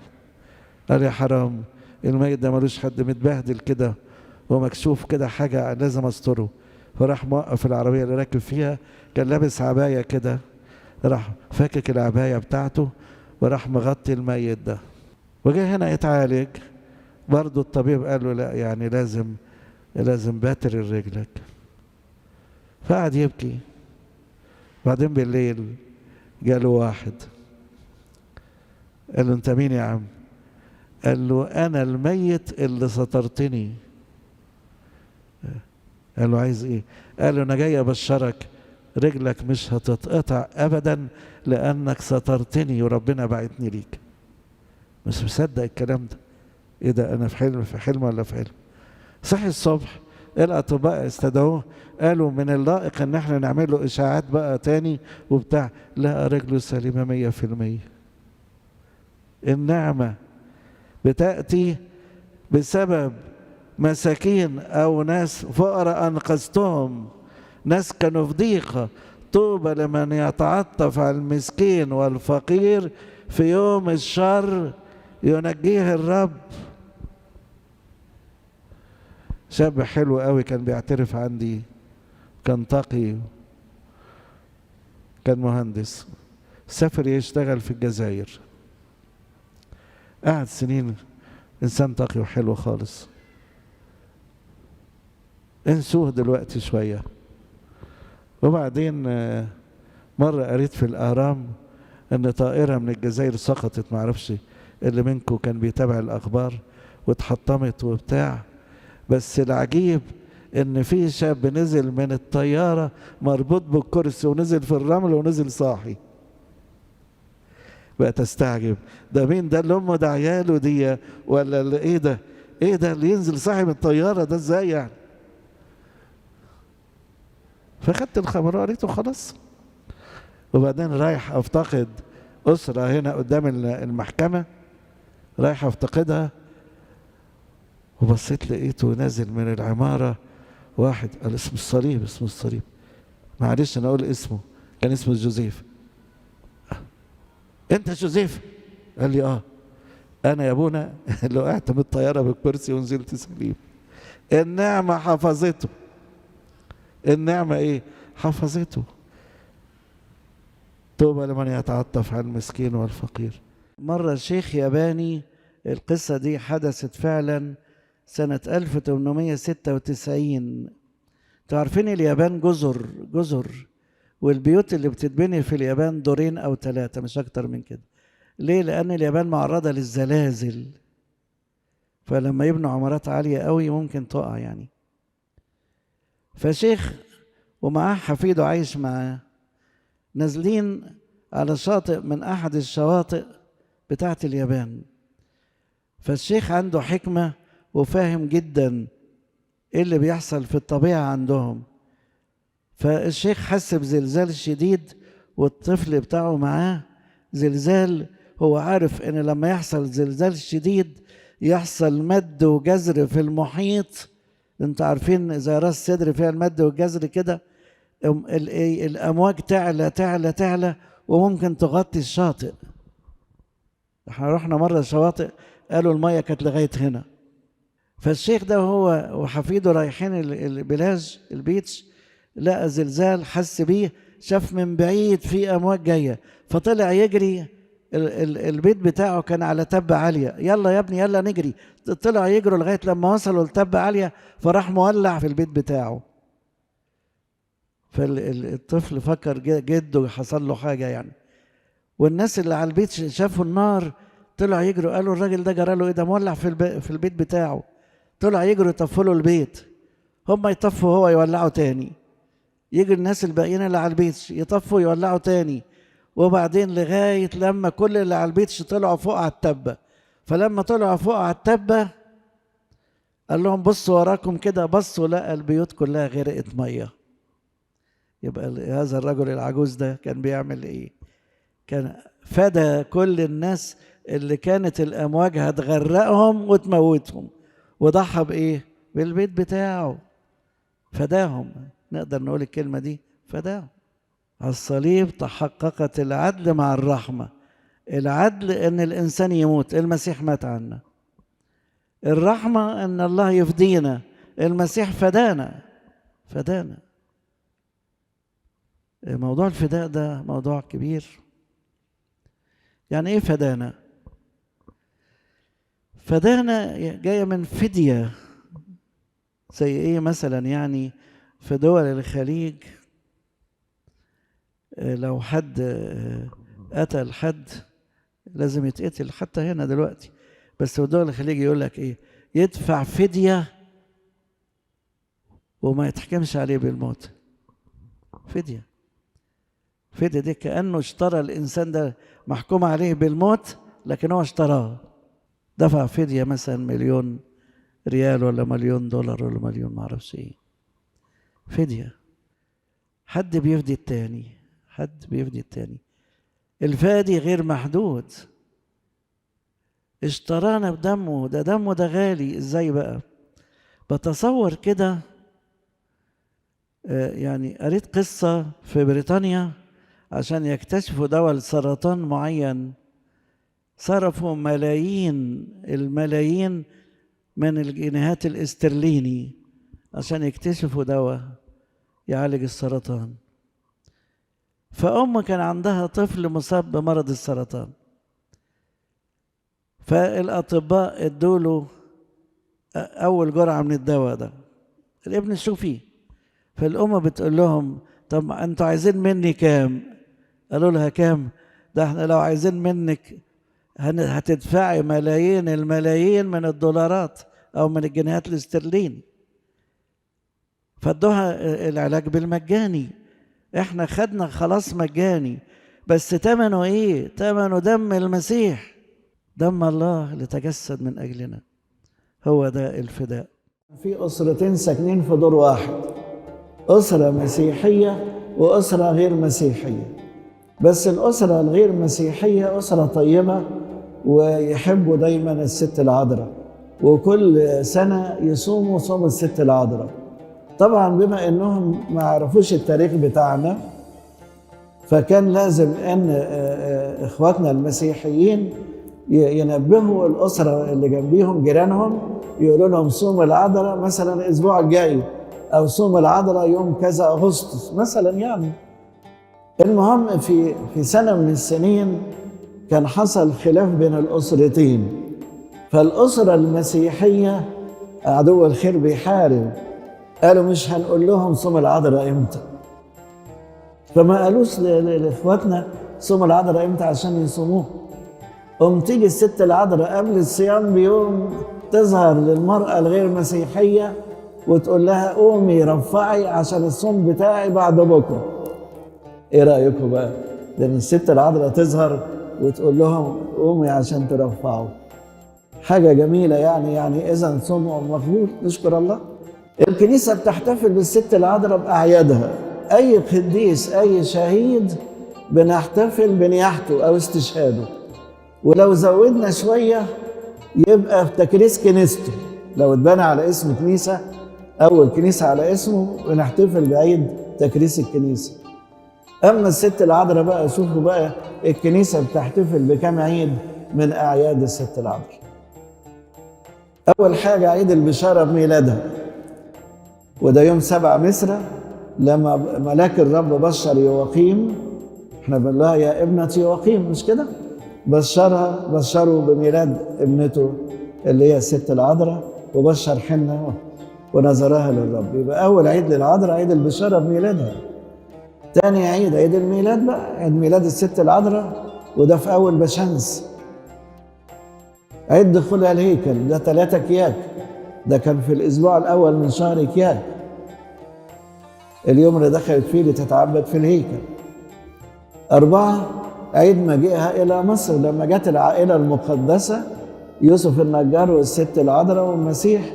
قال يا حرام الميت ده ملوش حد، متبهدل كده ومكشوف كده، حاجة لازم استره. فراح موقف العربية اللي راكب فيها، كان لابس عباية كده، راح فاكك العباية بتاعته وراح مغطي الميت ده. وجه هنا يتعالج، برضه الطبيب قال له لا يعني لازم باتر رجلك. فقعد يبكي. بعدين بالليل جاله واحد قال له انت مين يا عم؟ قال له انا الميت اللي سترتني. قال له عايز ايه؟ قال له انا جاي ابشرك رجلك مش هتتقطع ابدا لانك سترتني وربنا بعتني ليك. مش مصدق الكلام ده. ايه ده؟ انا في حلم ولا في حلم؟ صحي الصبح الاطباء استدعوه، قالوا من اللائق ان احنا نعمل له اشاعات بقى تاني وبتاع، لقى رجله سليمه 100%. النعمه بتاتي بسبب مساكين او ناس فقراء انقذتهم، ناس كانوا في ضيقه. طوبى لمن يتعطف على المسكين والفقير في يوم الشر ينجيه الرب. شاب حلو قوي كان بيعترف عندي، كان تقي، كان مهندس، سافر يشتغل في الجزائر، قعد سنين، انسان تقي وحلو خالص. انسوه دلوقتي شويه. وبعدين مره قريت في الاهرام ان طائره من الجزائر سقطت، معرفش اللي منكم كان بيتابع الاخبار، واتحطمت وبتاع. بس العجيب ان في شاب نزل من الطياره مربوط بالكرسي ونزل في الرمل ونزل صاحي. بقى تستعجب، ده مين ده؟ اللي امه ده عياله دي ولا اللي ايه ده؟ ايه ده اللي ينزل صاحي من الطياره ده ازاي يعني؟ فخدت الخبر وقريته خلاص. وبعدين رايح افتقد أسرة هنا قدام المحكمة، رايح افتقدها، وبصيت لقيته نازل من العمارة واحد قال اسم الصليب، اسم الصليب، معلش انا اقول اسمه، كان اسمه جوزيف. انت جوزيف؟ قال لي اه انا يا ابونا اللي وقعت من الطيارة بالكرسي ونزلت سليم. النعمة حفظته. النعمة ايه؟ حفظته. طوبى لمن يتعطف على المسكين والفقير. مرة شيخ ياباني، القصة دي حدثت فعلا سنة 1896. تعرفين اليابان جزر، والبيوت اللي بتتبني في اليابان دورين أو 3 مش أكتر من كده. ليه؟ لأن اليابان معرضة للزلازل، فلما يبنوا عمارات عالية قوي ممكن تقع يعني. فشيخ ومعاه حفيده عايش معاه، نازلين على شاطئ من أحد الشواطئ بتاعت اليابان. فالشيخ عنده حكمة وفاهم جدا ايه اللي بيحصل في الطبيعة عندهم. فالشيخ حس بزلزال شديد والطفل بتاعه معاه زلزال. هو عارف ان لما يحصل زلزال شديد يحصل مد وجزر في المحيط. انتوا عارفين زي راس صدر فيها المد والجزر كده، الامواج تعلى تعلى تعلى وممكن تغطي الشاطئ. احنا رحنا مرة شواطئ قالوا المية كانت لغاية هنا. فالشيخ ده وهو وحفيده رايحين البلاج البيتش، لقى زلزال، حس بيه، شاف من بعيد في امواج جايه، فطلع يجري. البيت بتاعه كان على تبة عالية، يلا يا ابني يلا نجري. طلع يجروا لغاية لما وصلوا لتبة عالية، فراح مولع في البيت بتاعه. فالطفل فكر جده حصل له حاجة يعني. والناس اللي على البيت شافوا النار، طلع يجروا قالوا الراجل ده جرى له ايه، ده مولع في البيت بتاعه. طلع يجروا يطفوا له البيت، هم يطفوا هو يولعوا تاني. يجي الناس الباقيين اللي على البيت يطفوا يولعوا تاني. وبعدين لغاية لما كل اللي على البيت طلعوا فوق على التبة. فلما طلعوا فوق على التبة قال لهم بصوا وراكم كده، بصوا لقى البيوت كلها غرقت مية. يبقى هذا الرجل العجوز ده كان بيعمل ايه؟ كان فدى كل الناس اللي كانت الامواج هتغرقهم وتموتهم، وضحى بايه؟ بالبيت بتاعه، فداهم. نقدر نقول الكلمة دي، فداهم. على الصليب تحققت العدل مع الرحمة. العدل ان الانسان يموت، المسيح مات عنا. الرحمة ان الله يفدينا، المسيح فدانا. موضوع الفداء ده موضوع كبير. يعني ايه فدانا؟ فدانا جاية من فدية. زي ايه مثلا؟ يعني في دول الخليج لو حد قتل حد لازم يتقتل، حتى هنا دلوقتي. بس في دول الخليج يقول لك ايه؟ يدفع فدية وما يتحكمش عليه بالموت. فدية دي كأنه اشترى الإنسان ده، محكوم عليه بالموت لكن هو اشتراه. دفع فدية مثلا 1,000,000 ريال ولا 1,000,000 دولار ولا 1,000,000 معرفش ايه. فدية. حد بيفدي التاني. الفادي غير محدود، اشترانا بدمه. دمه ده غالي. ازاي بقى؟ بتصور كده. يعني قريت قصة في بريطانيا عشان يكتشفوا دواء لسرطان معين، صرفوا الملايين من الجنيهات الاسترليني عشان يكتشفوا دواء يعالج السرطان. فأم كان عندها طفل مصاب بمرض السرطان، فالأطباء ادوله أول جرعة من الدواء ده. الابن شوفيه. فالأم بتقول لهم طب أنتوا عايزين مني كام؟ قالوا لها كام؟ ده احنا لو عايزين منك هتدفعي الملايين من الدولارات أو من الجنيهات الاسترليني. فادوها العلاج بالمجاني. احنا خدنا خلاص مجاني، بس تمنه ايه؟ تمنه دم المسيح، دم الله اللي تجسد من اجلنا. هو ده الفداء. في اسرتين ساكنين في دور واحد، أسرة مسيحية وأسرة غير مسيحية، بس الأسرة الغير مسيحية أسرة طيبة ويحبوا دايما الست العذراء، وكل سنة يصوموا صوم الست العذراء. طبعا بما انهم ما عرفوش التاريخ بتاعنا، فكان لازم ان اخواتنا المسيحيين ينبهوا الاسره اللي جنبيهم جيرانهم، يقولوا لهم صوم العذراء مثلا الاسبوع الجاي، او صوم العذراء يوم كذا اغسطس مثلا يعني. المهم في سنه من السنين كان حصل خلاف بين الاسرتين، فالاسره المسيحيه عدو الخير بيحارب، قالوا مش هنقول لهم صوم العذراء امتى، فما قالوش لاخواتنا صوم العذراء امتى عشان يصوموه. تيجي الست العذراء قبل الصيام بيوم تظهر للمرأة الغير مسيحية وتقول لها قومي رفعي عشان الصوم بتاعي بعد بكره. ايه رأيكم بقى؟ لأن الست العذراء تظهر وتقول لهم قومي عشان ترفعوا. حاجة جميلة يعني إذا صومهم مقبول، نشكر الله. الكنيسة بتحتفل بالست العذراء بأعيادها، أي قديس أي شهيد بنحتفل بنياحته أو استشهاده، ولو زودنا شوية يبقى في تكريس كنيسته، لو اتبنى على اسم كنيسة أو الكنيسة على اسمه بنحتفل بعيد تكريس الكنيسة. أما الست العذراء بقى شوفوا بقى الكنيسة بتحتفل بكم عيد من أعياد الست العذراء. أول حاجة عيد البشارة بميلادها، وده يوم 7 مصر لما ملاك الرب بشر يواقيم، احنا بنقول لها يا ابنة يواقيم مش كده؟ بشروا بميلاد ابنته اللي هي الست العذراء، وبشر حنة ونظرها للرب. يبقى أول عيد للعذراء عيد البشارة بميلادها. تاني عيد الميلاد بقى عيد ميلاد الست العذراء، وده في أول بشمس. عيد دخولها الهيكل ده 3 كياك، ده كان في الأسبوع الأول من شهر كياك، اليوم اللي دخلت فيه لتتعبد في الهيكل. 4 عيد مجيئها إلى مصر، لما جت العائلة المقدسة يوسف النجار والست العذراء والمسيح،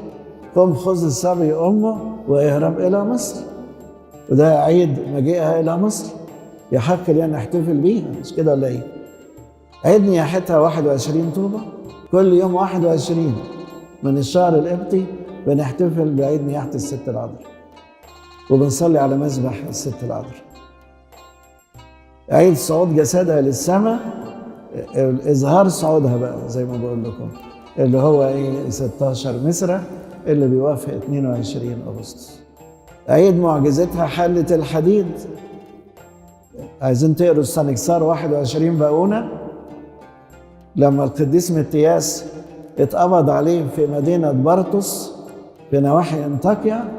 قم خذ الصبي أمه واهرب إلى مصر، وده عيد مجيئها إلى مصر، يحق لنا نحتفل بيها مش كده ولا إيه؟ عيد نياحتها 21 طوبة، كل يوم 21 من الشهر القبطي بنحتفل بعيد نياحة الست العذراء، وبنصلي على مذبح الست العذراء. عيد صعود جسدها للسماء، إظهار صعودها بقى زي ما بقول لكم، اللي هو 16 مصر اللي بيوافق 22 أغسطس. عيد معجزتها حلة الحديد، عايزين تقروا السنكسار 21 باقونة، لما القديس متياس اتقبض عليه في مدينة بارتوس في نواحي انطاكيا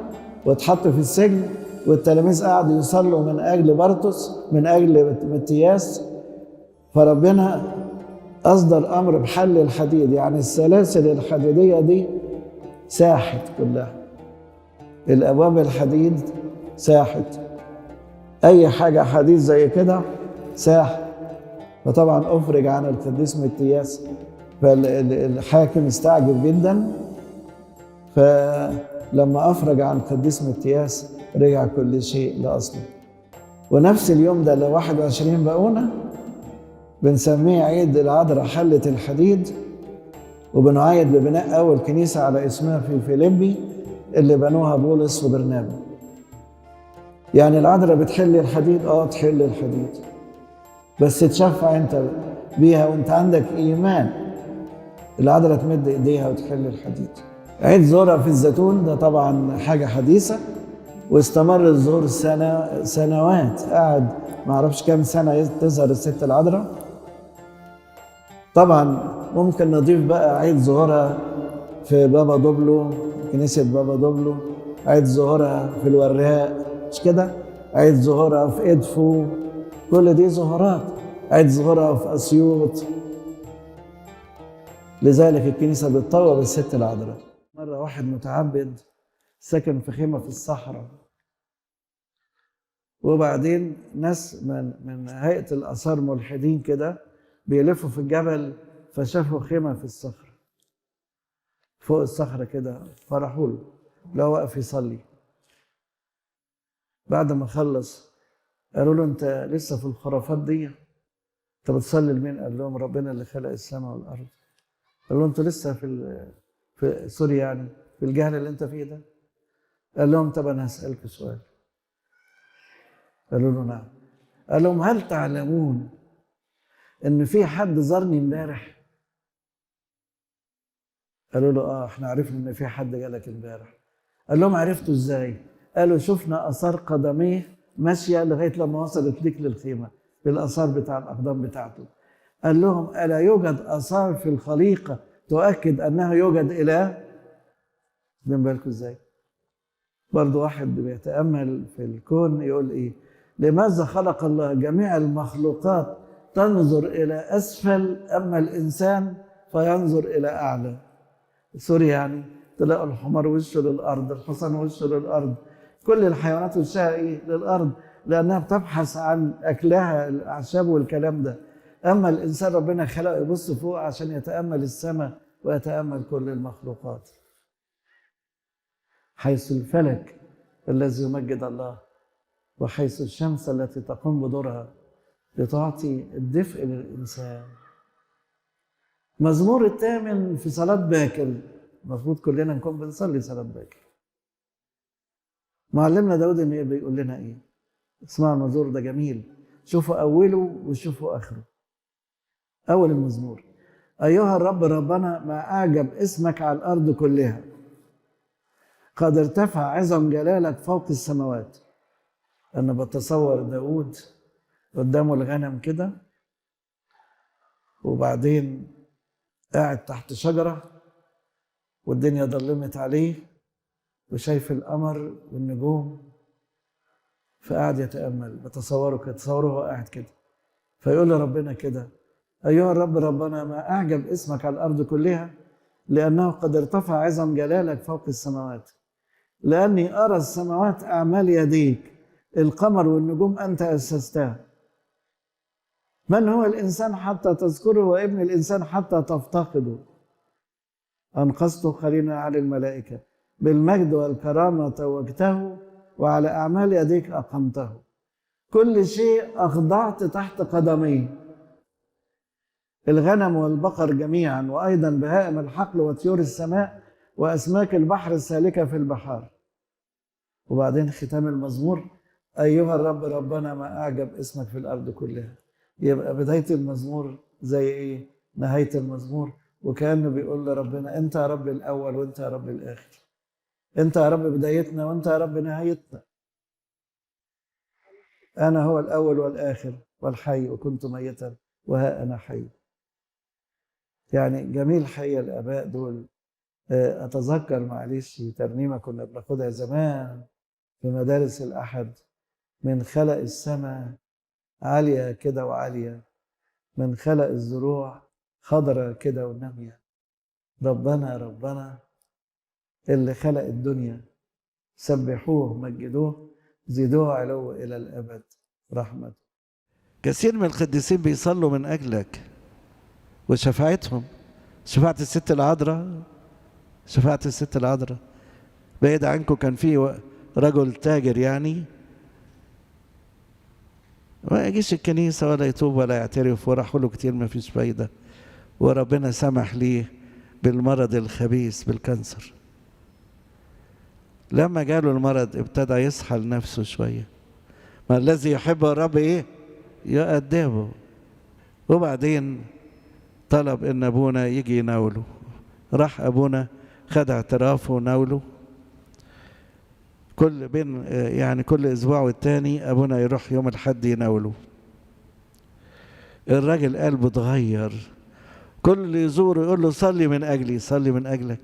واتحط في السجن، والتلاميذ قعدوا يصلوا من أجل بارتوس من أجل متياس، فربنا أصدر أمر بحل الحديد، يعني السلاسل الحديدية دي ساحت كلها، الأبواب الحديد ساحت، أي حاجة حديد زي كده ساح. فطبعا أفرج عن القديس متياس، فالحاكم استعجب جدا، فلما أفرج عن القديس متياس رجع كل شيء لأصله. ونفس اليوم ده اللي 21 باقونة بنسميه عيد العذراء حلة الحديد، وبنعيد ببناء أول كنيسة على اسمها في فيليبي اللي بنوها بولس وبرنابا. يعني العذراء بتحل الحديد، تحل الحديد، بس تشفع انت بيها وانت عندك ايمان. العذراء تمد ايديها وتحل الحديد. عيد ظهورها في الزيتون ده طبعا حاجة حديثة، واستمر الظهور سنوات، قعد ما اعرفش كام سنة تظهر الست العذراء. طبعا ممكن نضيف بقى عيد ظهورها في بابا دوبلو، كنيسة بابا دوبلو، عيد ظهورها في الوراق مش كده، عيد ظهورها في إدفو، كل دي ظهورات. عيد ظهورها في أسيوط. لذلك الكنيسة بتطوب الست العذراء. مرة واحد متعبد سكن في خيمة في الصحراء، وبعدين ناس من هيئة الآثار ملحدين كده بيلفوا في الجبل، فشافوا خيمة في الصخرة فوق الصخرة كده، فرحوا له لو واقف يصلي. بعد ما خلص قالوا له أنت لسه في الخرافات دي؟ أنت بتصلي لمين؟ قال لهم ربنا اللي خلق السماء والأرض. قال له أنت لسه في سوري يعني في الجهل اللي أنت فيه ده؟ قال لهم طب أنا هسألك سؤال. قالوا له نعم. قال لهم هل تعلمون إن في حد زارني امبارح؟ قالوا له احنا عرفنا ان في حد جالك امبارح. قال لهم عرفتوا ازاي؟ قالوا شفنا اثار قدميه ماشيه لغايه لما وصلت ليك للخيمه بالاثار بتاع الاقدام بتاعته. قال لهم الا يوجد اثار في الخليقه تؤكد انه يوجد اله؟ واخدين بالكم ازاي؟ برضه واحد بيتامل في الكون يقول ايه؟ لماذا خلق الله جميع المخلوقات تنظر الى اسفل اما الانسان فينظر الى اعلى؟ سوري يعني تلاقوا الحمار وشه للارض، الحصان وشه للارض، كل الحيوانات وشها ايه؟ للارض، لانها بتبحث عن اكلها الاعشاب والكلام ده. اما الانسان ربنا خلقه يبص فوق عشان يتامل السماء ويتامل كل المخلوقات. حيث الفلك الذي يمجد الله، وحيث الشمس التي تقوم بدورها لتعطي الدفء للانسان. مزمور الثامن في صلاة باكر، المفروض كلنا نكون بنصلي صلاة باكر. معلمنا داود النبي بيقول لنا ايه؟ اسمعوا المزمور ده جميل، شوفوا اوله وشوفوا اخره. اول المزمور: ايها الرب ربنا ما اعجب اسمك على الارض كلها، قد ارتفع عظم جلالك فوق السماوات. انا بتصور داود قدامه الغنم كده، وبعدين قاعد تحت شجرة والدنيا ضلمت عليه وشايف القمر والنجوم، فقاعد يتأمل. بتصوره كده، تصوره هو قاعد كده، فيقول لربنا كده: أيها الرب ربنا ما أعجب اسمك على الأرض كلها، لأنه قد ارتفع عظم جلالك فوق السماوات. لأني أرى السماوات أعمال يديك، القمر والنجوم أنت أسستها. من هو الإنسان حتى تذكره، وابن الإنسان حتى تفتقده؟ أنقذته خلينا على الملائكة، بالمجد والكرامة توجته، وعلى أعمال يديك أقمته. كل شيء أخضعت تحت قدمي، الغنم والبقر جميعا، وأيضا بهائم الحقل وطيور السماء وأسماك البحر السالكة في البحار. وبعدين ختام المزمور: أيها الرب ربنا ما أعجب اسمك في الأرض كلها. يبقى بداية المزمور زي إيه؟ نهاية المزمور، وكأنه بيقول لربنا: أنت يا رب الأول وأنت يا رب الآخر، أنت يا رب بدايتنا وأنت يا رب نهايتنا. أنا هو الأول والآخر والحي، وكنت ميتا وها أنا حي. يعني جميل حي الآباء دول. أتذكر معلش ترنيمة كنا بناخدها زمان في مدارس الأحد: من خلق السماء عالية كده وعالية، من خلق الزروع خضرة كده ونامية. ربنا ربنا اللي خلق الدنيا، سبحوه مجدوه، زيدوه علو إلى الأبد رحمته. كثير من القديسين بيصلوا من أجلك وشفاعتهم، شفاعة الست العذراء، شفاعة الست العذراء. بعيد عنكم كان في رجل تاجر يعني ما يجيش الكنيسة ولا يتوب ولا يعترف، وراحوا له كتير ما فيش فايدة، وربنا سمح ليه بالمرض الخبيث بالكانسر. لما جاله المرض ابتدى يصحى لنفسه شوية، ما الذي يحبه الرب ايه؟ يؤدبه. وبعدين طلب ان ابونا يجي يناوله، راح ابونا خد اعترافه وناوله. كل اسبوع والتاني ابونا يروح يوم الحد يناوله. الراجل قلبه اتغير، كل اللي يزوره يقول له صلي من اجلي، صلي من اجلك.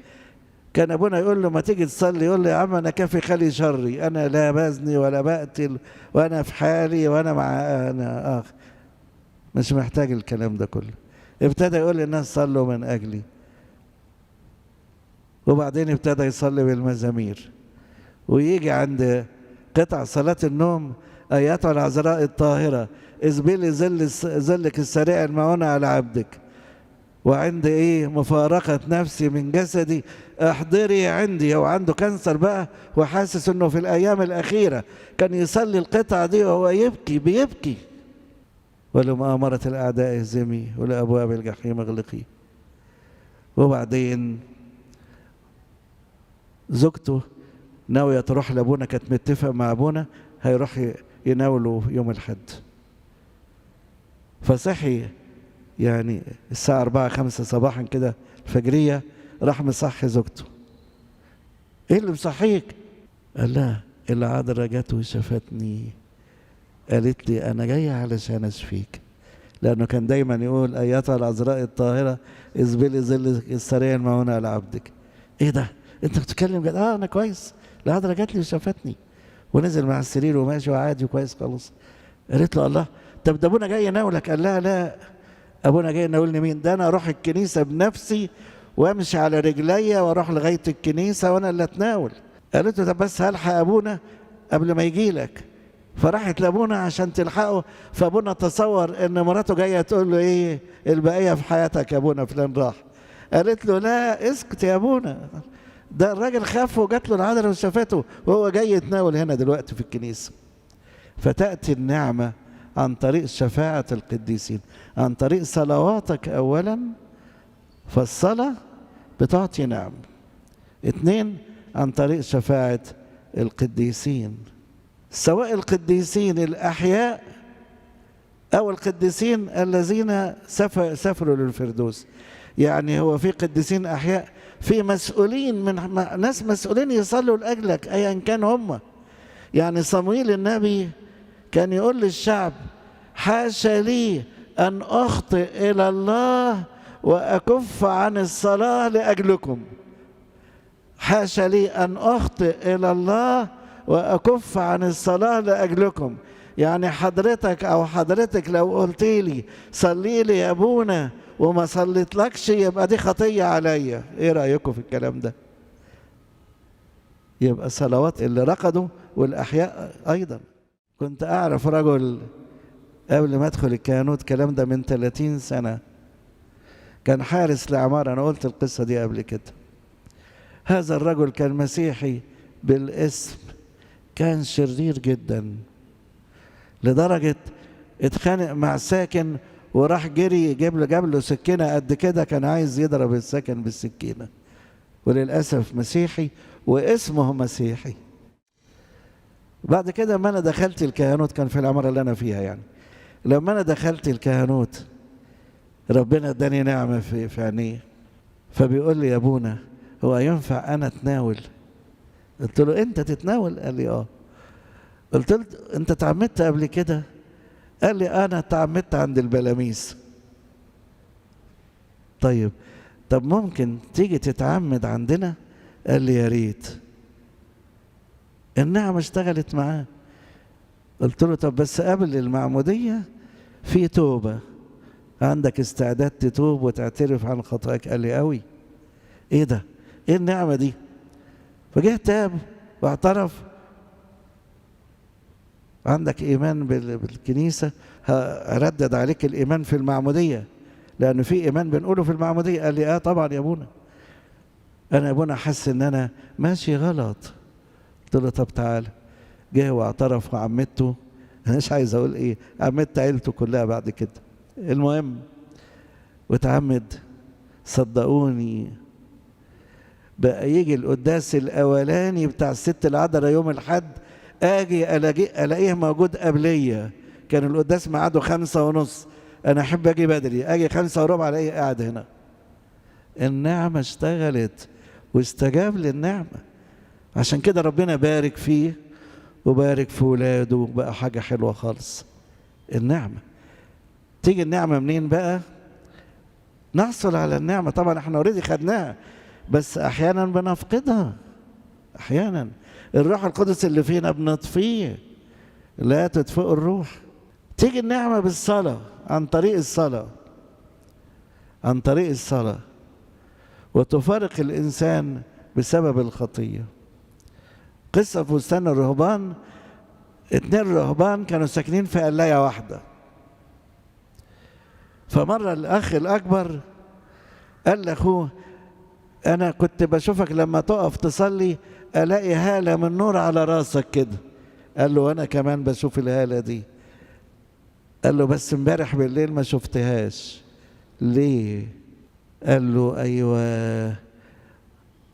كان ابونا يقول له ما تيجي تصلي، يقول له يا عم انا كافي خلي شري، انا لا بزني ولا بقتل وانا في حالي وانا انا مش محتاج الكلام ده كله. ابتدى يقول للناس صلوا من اجلي، وبعدين ابتدى يصلي بالمزامير، ويجي عند قطع صلاة النوم: ايتها العذراء الطاهرة اذبلي ظلك السريع المعونة على عبدك. وعند ايه مفارقة نفسي من جسدي احضري عندي. هو عنده كانسر بقى وحاسس انه في الايام الاخيرة كان يصلي القطعة دي وهو يبكي بيبكي. ولمؤامرة الاعداء اهزمي ولابواب الجحيم اغلقي. وبعدين زوجته ناوية تروح لابونا، كانت متفق مع ابونا هيروح يناوله يوم الحد. فصحي يعني الساعة 4-5 صباحا كده الفجرية، راح مصحي زوجته. ايه اللي مصحيك؟ قال لها العذراء جت وشافتني قالت لي انا جاية علشان اشفيك. لانه كان دايما يقول ايتها العذراء الطاهرة اذبلي ظل السرية المعونة على عبدك. ايه ده انت بتتكلم جد؟ انا كويس، العذراء جت لي وشافتني. ونزل مع السرير وماشي وعادي وكويس خالص. قالت له الله طب ده ابونا جاي يناولك. قال لها لا، ابونا جاي يناولني مين؟ ده انا اروح الكنيسه بنفسي وامشي على رجليا واروح لغايه الكنيسه وانا اللي اتناول. قالت له طب بس هلحق ابونا قبل ما يجي لك. فراحت لابونا عشان تلحقه. فابونا تصور ان مراته جايه تقول له ايه البقيه في حياتك يا ابونا فلان راح. قالت له لا اسكت يا ابونا، ده الراجل خاف وجات له العذراء وشافته وهو جاي يتناول هنا دلوقتي في الكنيسه. فتاتي النعمه عن طريق شفاعة القديسين، عن طريق صلواتك أولا، فالصلاة بتعطي نعم. 2 عن طريق شفاعة القديسين، سواء القديسين الأحياء أو القديسين الذين سافروا للفردوس. يعني هو في قديسين أحياء، في مسؤولين من ناس مسؤولين يصلوا لأجلك أيا كان هم. يعني صموئيل النبي كان يقول للشعب حاشا لي أن أخطئ إلى الله وأكف عن الصلاة لأجلكم. حاشا لي أن أخطئ إلى الله وأكف عن الصلاة لأجلكم. يعني حضرتك أو حضرتك لو قلت لي صلي لي يا أبونا وما صليتلكش يبقى دي خطية عليا. إيه رأيكم في الكلام ده؟ يبقى صلوات اللي رقدوا والأحياء أيضا. كنت أعرف رجل قبل ما أدخل الكهنوت، الكلام ده من 30 سنة، كان حارس لعمارة. أنا قلت القصة دي قبل كده. هذا الرجل كان مسيحي بالاسم، كان شرير جدا لدرجة اتخانق مع ساكن وراح جري جاب له سكينة قد كده، كان عايز يضرب الساكن بالسكينة. وللأسف مسيحي واسمه مسيحي. بعد كده ما أنا دخلت الكهنوت، كان في العمارة اللي أنا فيها يعني، لما أنا دخلت الكهنوت ربنا اداني نعمة في عينيه. فبيقول لي يا أبونا هو ينفع أنا أتناول؟ قلت له أنت تتناول؟ قال لي آه. قلت له أنت تعمدت قبل كده؟ قال لي أنا تعمدت عند البلاميس. طيب ممكن تيجي تتعمد عندنا؟ قال لي يا ريت. النعمة اشتغلت معاه. قلت له طب بس قبل المعمودية في توبة، عندك استعداد تتوب وتعترف عن خطأك؟ قال لي قوي. ايه ده؟ ايه النعمة دي؟ فجه تاب واعترف. عندك ايمان بالكنيسة؟ هردد عليك الايمان في المعمودية، لأنه في ايمان بنقوله في المعمودية. قال لي طبعا يا ابونا. انا يا ابونا حس ان انا ماشي غلط. قلت له طب تعالى. جه واعترف وعمته، انا مش عايز اقول ايه، عمدت عيلته كلها بعد كده. المهم واتعمد. صدقوني بقى يجي القداس الاولاني بتاع الست العذراء يوم الاحد، اجي الاقيه موجود قبليه. كان القداس ميعاده 5:30، انا احب اجي بدري، اجي 5:15 الاقيه قاعد هنا. النعمه اشتغلت واستجاب للنعمه. عشان كده ربنا بارك فيه وبارك في ولاده، بقى حاجه حلوه خالص. النعمه تيجي. النعمه منين بقى؟ نحصل على النعمه. طبعا احنا اوريدي خدناها، بس احيانا بنفقدها. احيانا الروح القدس اللي فينا بنطفيه، لا تطفئ الروح. تيجي النعمه بالصلاه، عن طريق الصلاه، عن طريق الصلاه، وتفارق الانسان بسبب الخطيه. قصه في بستان الرهبان، 2 رهبان كانوا ساكنين في قلايه واحده. فمره الاخ الاكبر قال لاخوه انا كنت بشوفك لما تقف تصلي الاقي هالة من نور على راسك كده. قال له وانا كمان بشوف الهالة دي. قال له بس امبارح بالليل ما شفتهاش. ليه؟ قال له ايوه،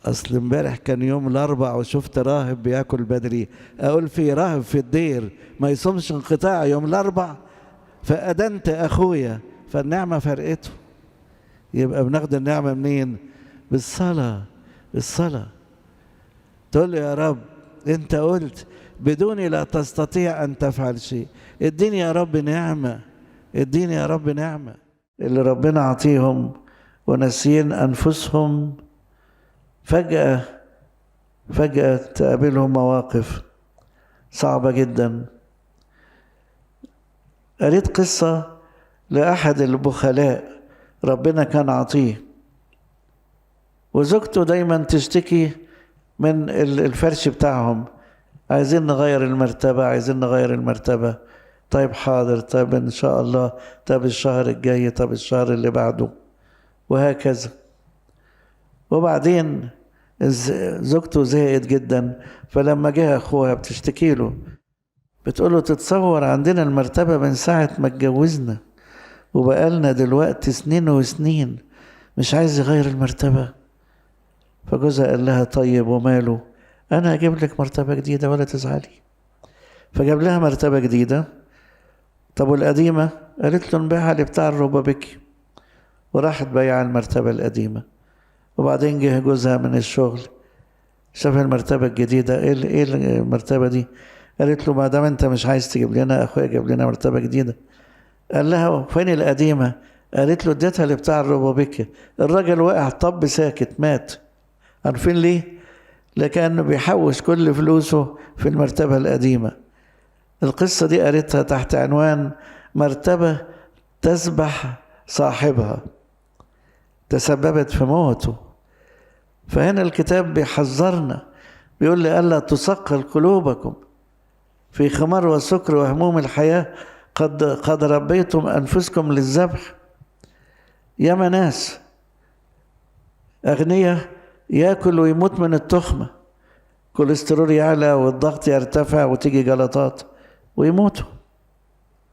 اصل امبارح كان يوم الاربع وشفت راهب بياكل بدري، اقول في راهب في الدير ما يصومش انقطاع يوم الاربع؟ فأدنت اخويا، فالنعمة فرقته. يبقى بناخد النعمة منين؟ بالصلاة. الصلاة تقول له يا رب انت قلت بدوني لا تستطيع ان تفعل شيء، اديني يا رب نعمة، اديني يا رب نعمة. اللي ربنا عطيهم وناسين انفسهم فجأة تقابلهم مواقف صعبة جدا. قريت قصة لأحد البخلاء ربنا كان عطيه، وزوجته دايما تشتكي من الفرش بتاعهم، عايزين نغير المرتبة، عايزين نغير المرتبة. طيب حاضر، طيب إن شاء الله، طيب الشهر الجاي، طيب الشهر اللي بعده، وهكذا. وبعدين زوجته زهقت جدا، فلما جه أخوها بتشتكي له، بتقول له تتصور عندنا المرتبة من ساعة ما اتجوزنا وبقالنا دلوقتي سنين وسنين مش عايز يغير المرتبة. فجوزها قال لها طيب وماله، أنا هجيب لك مرتبة جديدة ولا تزعلي. فجاب لها مرتبة جديدة. طب والقديمة؟ قالت له نبيعها لبتاع الربابيكي، وراحت بيع المرتبة القديمة. وبعدين جه جوزها من الشغل شاف المرتبة الجديدة، ايه المرتبة دي؟ قالت له ما دام انت مش عايز تجيب لنا، اخويا جاب لنا مرتبة جديدة. قال لها فين القديمة؟ قالت له اديتها لبتاع الربابيكي. الراجل وقع طب ساكت مات. عارفين ليه؟ لكأنه بيحوش كل فلوسه في المرتبة القديمة. القصة دي قريتها تحت عنوان مرتبة تسبح صاحبها تسببت في موته. فهنا الكتاب بيحذرنا، بيقول لي ألا تثقل قلوبكم في خمار وسكر وهموم الحياة، قد ربيتم أنفسكم للذبح. ياما ناس أغنياء ياكل ويموت من التخمة، كوليسترول يعلى والضغط يرتفع وتيجي جلطات ويموتوا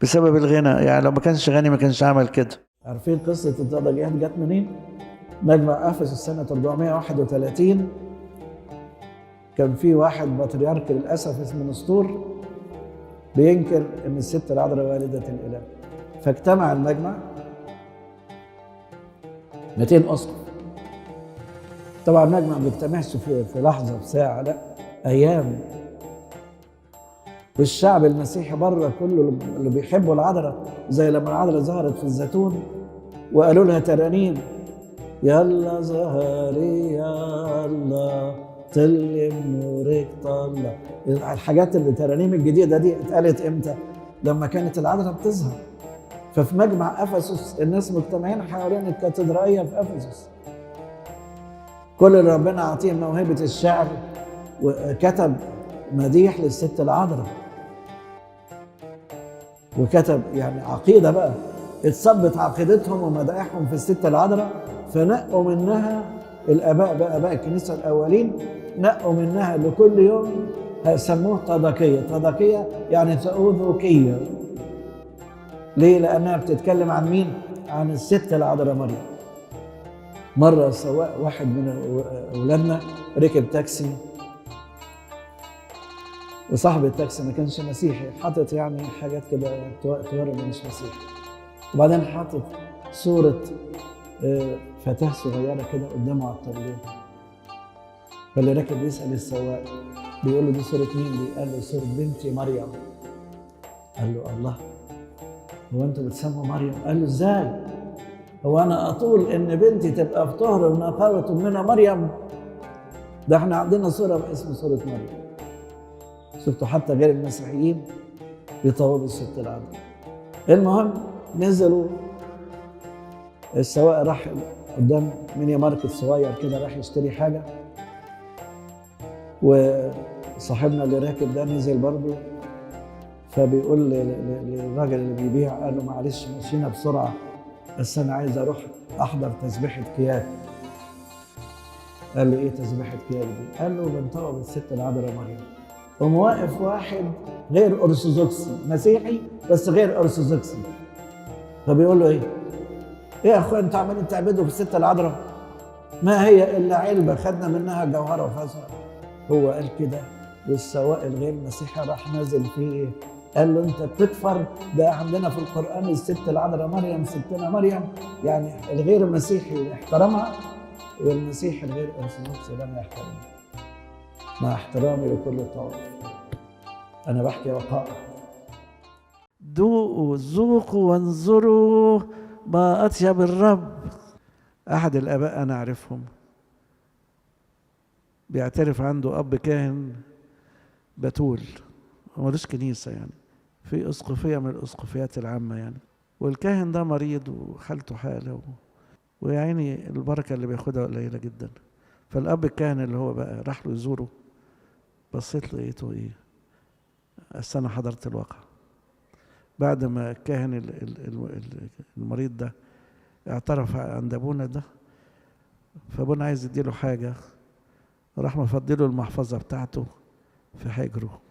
بسبب الغنى. يعني لو ما كانش غني ما كانش عمل كده. عارفين قصة الضجيجات جت منين؟ مجمع أفسس سنة 431 كان في واحد بطريرك للأسف اسمه نسطور بينكر إن الست العذراء والدة الإله. فاجتمع المجمع 200 أسقف. طبعا المجمع ما بيجتمعش في لحظة في ساعة، لا أيام. والشعب المسيحي بره كله اللي بيحبوا العذراء، زي لما العذراء ظهرت في الزيتون وقالوا لها ترانيم، يلا ظهري يلا طل نورك طلع. الحاجات اللي الترانيم الجديدة دي اتقالت امتى؟ لما كانت العذراء بتظهر. ففي مجمع أفسس الناس مجتمعين حوالين الكاتدرائية في أفسس، كل اللي ربنا عطيه موهبة الشعر وكتب مديح للست العذراء، وكتب يعني عقيدة بقى اتصبت عقيدتهم ومدائحهم في الست العذراء، فنقوا منها الآباء بقى آباء الكنيسة الأولين، نقوا منها لكل يوم سموه طدقية. طدقية يعني تأوذوكية. ليه؟ لأنها بتتكلم عن مين؟ عن الست العذراء مريم. مرة سواق واحد من أولادنا ركب تاكسي، وصاحب التاكسي ما كانش مسيحي، حاطط يعني حاجات كده توري مش مسيحي، وبعدين حاطط صورة فتاة صغيرة كده قدامه على الطريق. فاللي راكب يسأل السواق بيقول له دي صورة مين دي؟ قال له صورة بنتي مريم. قال له الله، هو انتوا بتسموا مريم؟ قال له ازاي؟ هو انا اطول ان بنتي تبقى في طهر ونقاوة امنا مريم؟ ده احنا عندنا صورة باسم صورة مريم. شفتوا حتى غير المسيحيين بيطوبوا الست العذراء. المهم نزلوا، السواق راح قدام ميني ماركت صغير كده راح يشتري حاجة، وصاحبنا اللي راكب ده نزل برضه، فبيقول للراجل اللي بيبيع قال له معلش مشينا بسرعة بس أنا عايز أروح أحضر تسبيحة كياك. قال له إيه تسبيحة كياك دي؟ قال له بنطقه بالست العذراء مريم. قام واقف واحد غير أرثوذكسي، مسيحي بس غير أرثوذكسي، فبيقول له إيه يا أخويا أنتوا عمالين تعبدوا في الست العذراء؟ ما هي إلا علبة خدنا منها جوهرة وفزع. هو قال كده، والسواق الغير مسيحي راح نازل فيه إيه؟ قال له أنت بتكفر، ده عندنا في القرآن الست العذراء مريم ستنا مريم، يعني الغير مسيحي احترمها والمسيحي الغير أرثوذكسي لم يحترمها. مع احترامي لكل الطوائف، أنا بحكي وقائع. ذوقوا وانظروا ما أطيب الرب. أحد الآباء أنا أعرفهم بيعترف عنده أب كاهن بتول، ملوش كنيسة يعني، في أسقفية من الأسقفيات العامة يعني، والكاهن ده مريض وحالته حالة ويعني البركة اللي بياخدها قليلة جدا. فالأب الكاهن اللي هو بقى راح له يزوره، بصيت لقيته إيه، أصل أنا حضرت الواقع. بعد ما الكاهن المريض ده اعترف عند أبونا ده، فأبونا عايز يديله حاجة، راح مفضله المحفظة بتاعته في حجره.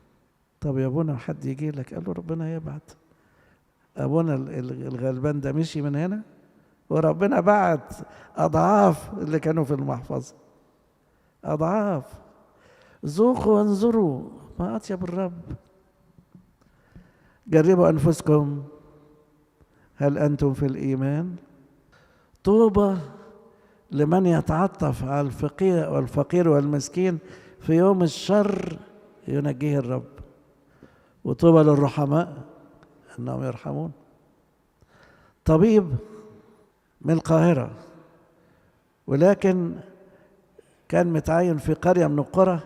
طب يا أبونا حد يجي لك؟ قال له ربنا يبعت. أبونا الغلبان ده مشي من هنا وربنا بعت أضعاف اللي كانوا في المحفظة، أضعاف. ذوقوا وانظروا ما أطيب الرب. جربوا أنفسكم هل أنتم في الإيمان. طوبى لمن يتعطف على الفقير والمسكين في يوم الشر ينجيه الرب. وطوبى للرحماء أنهم يرحمون. طبيب من القاهرة، ولكن كان متعين في قرية من القرى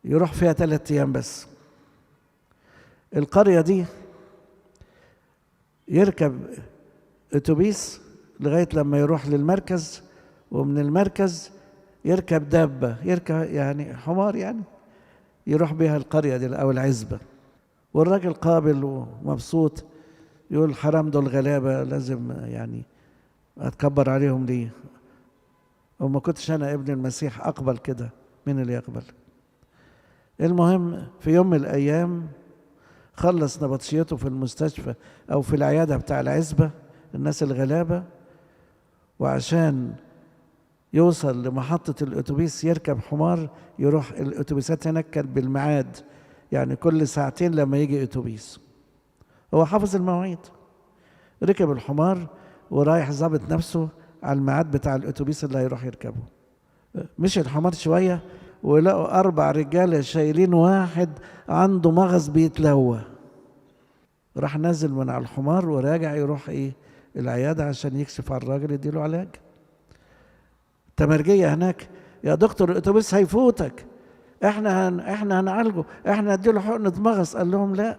يروح فيها 3 أيام بس. القرية دي يركب أتوبيس لغاية لما يروح للمركز، ومن المركز يركب دابة، يركب يعني حمار يعني، يروح بها القرية دي أو العزبة. والراجل قابل ومبسوط، يقول حرام دول غلابة، لازم يعني أتكبر عليهم ليه؟ وما كنتش أنا ابن المسيح أقبل كده، مين اللي يقبل؟ المهم في يوم من الأيام خلص نبطشيته في المستشفى أو في العيادة بتاع العزبة الناس الغلابة، وعشان يوصل لمحطة الأتوبيس يركب حمار يروح. الأتوبيسات هناك كانت بالميعاد، يعني كل ساعتين لما يجي أتوبيس. هو حافظ المواعيد، ركب الحمار ورايح ظابط نفسه على الميعاد بتاع الأتوبيس اللي هيروح يركبه. مشي الحمار شوية ولقوا 4 رجالة شايلين واحد عنده مغص بيتلوى. راح نازل من على الحمار وراجع يروح ايه العيادة عشان يكشف على الراجل يديله علاج. تمرجية هناك، يا دكتور الأتوبيس هيفوتك، احنا هنعالجه، احنا نديله حقنة مغص. قال لهم لا،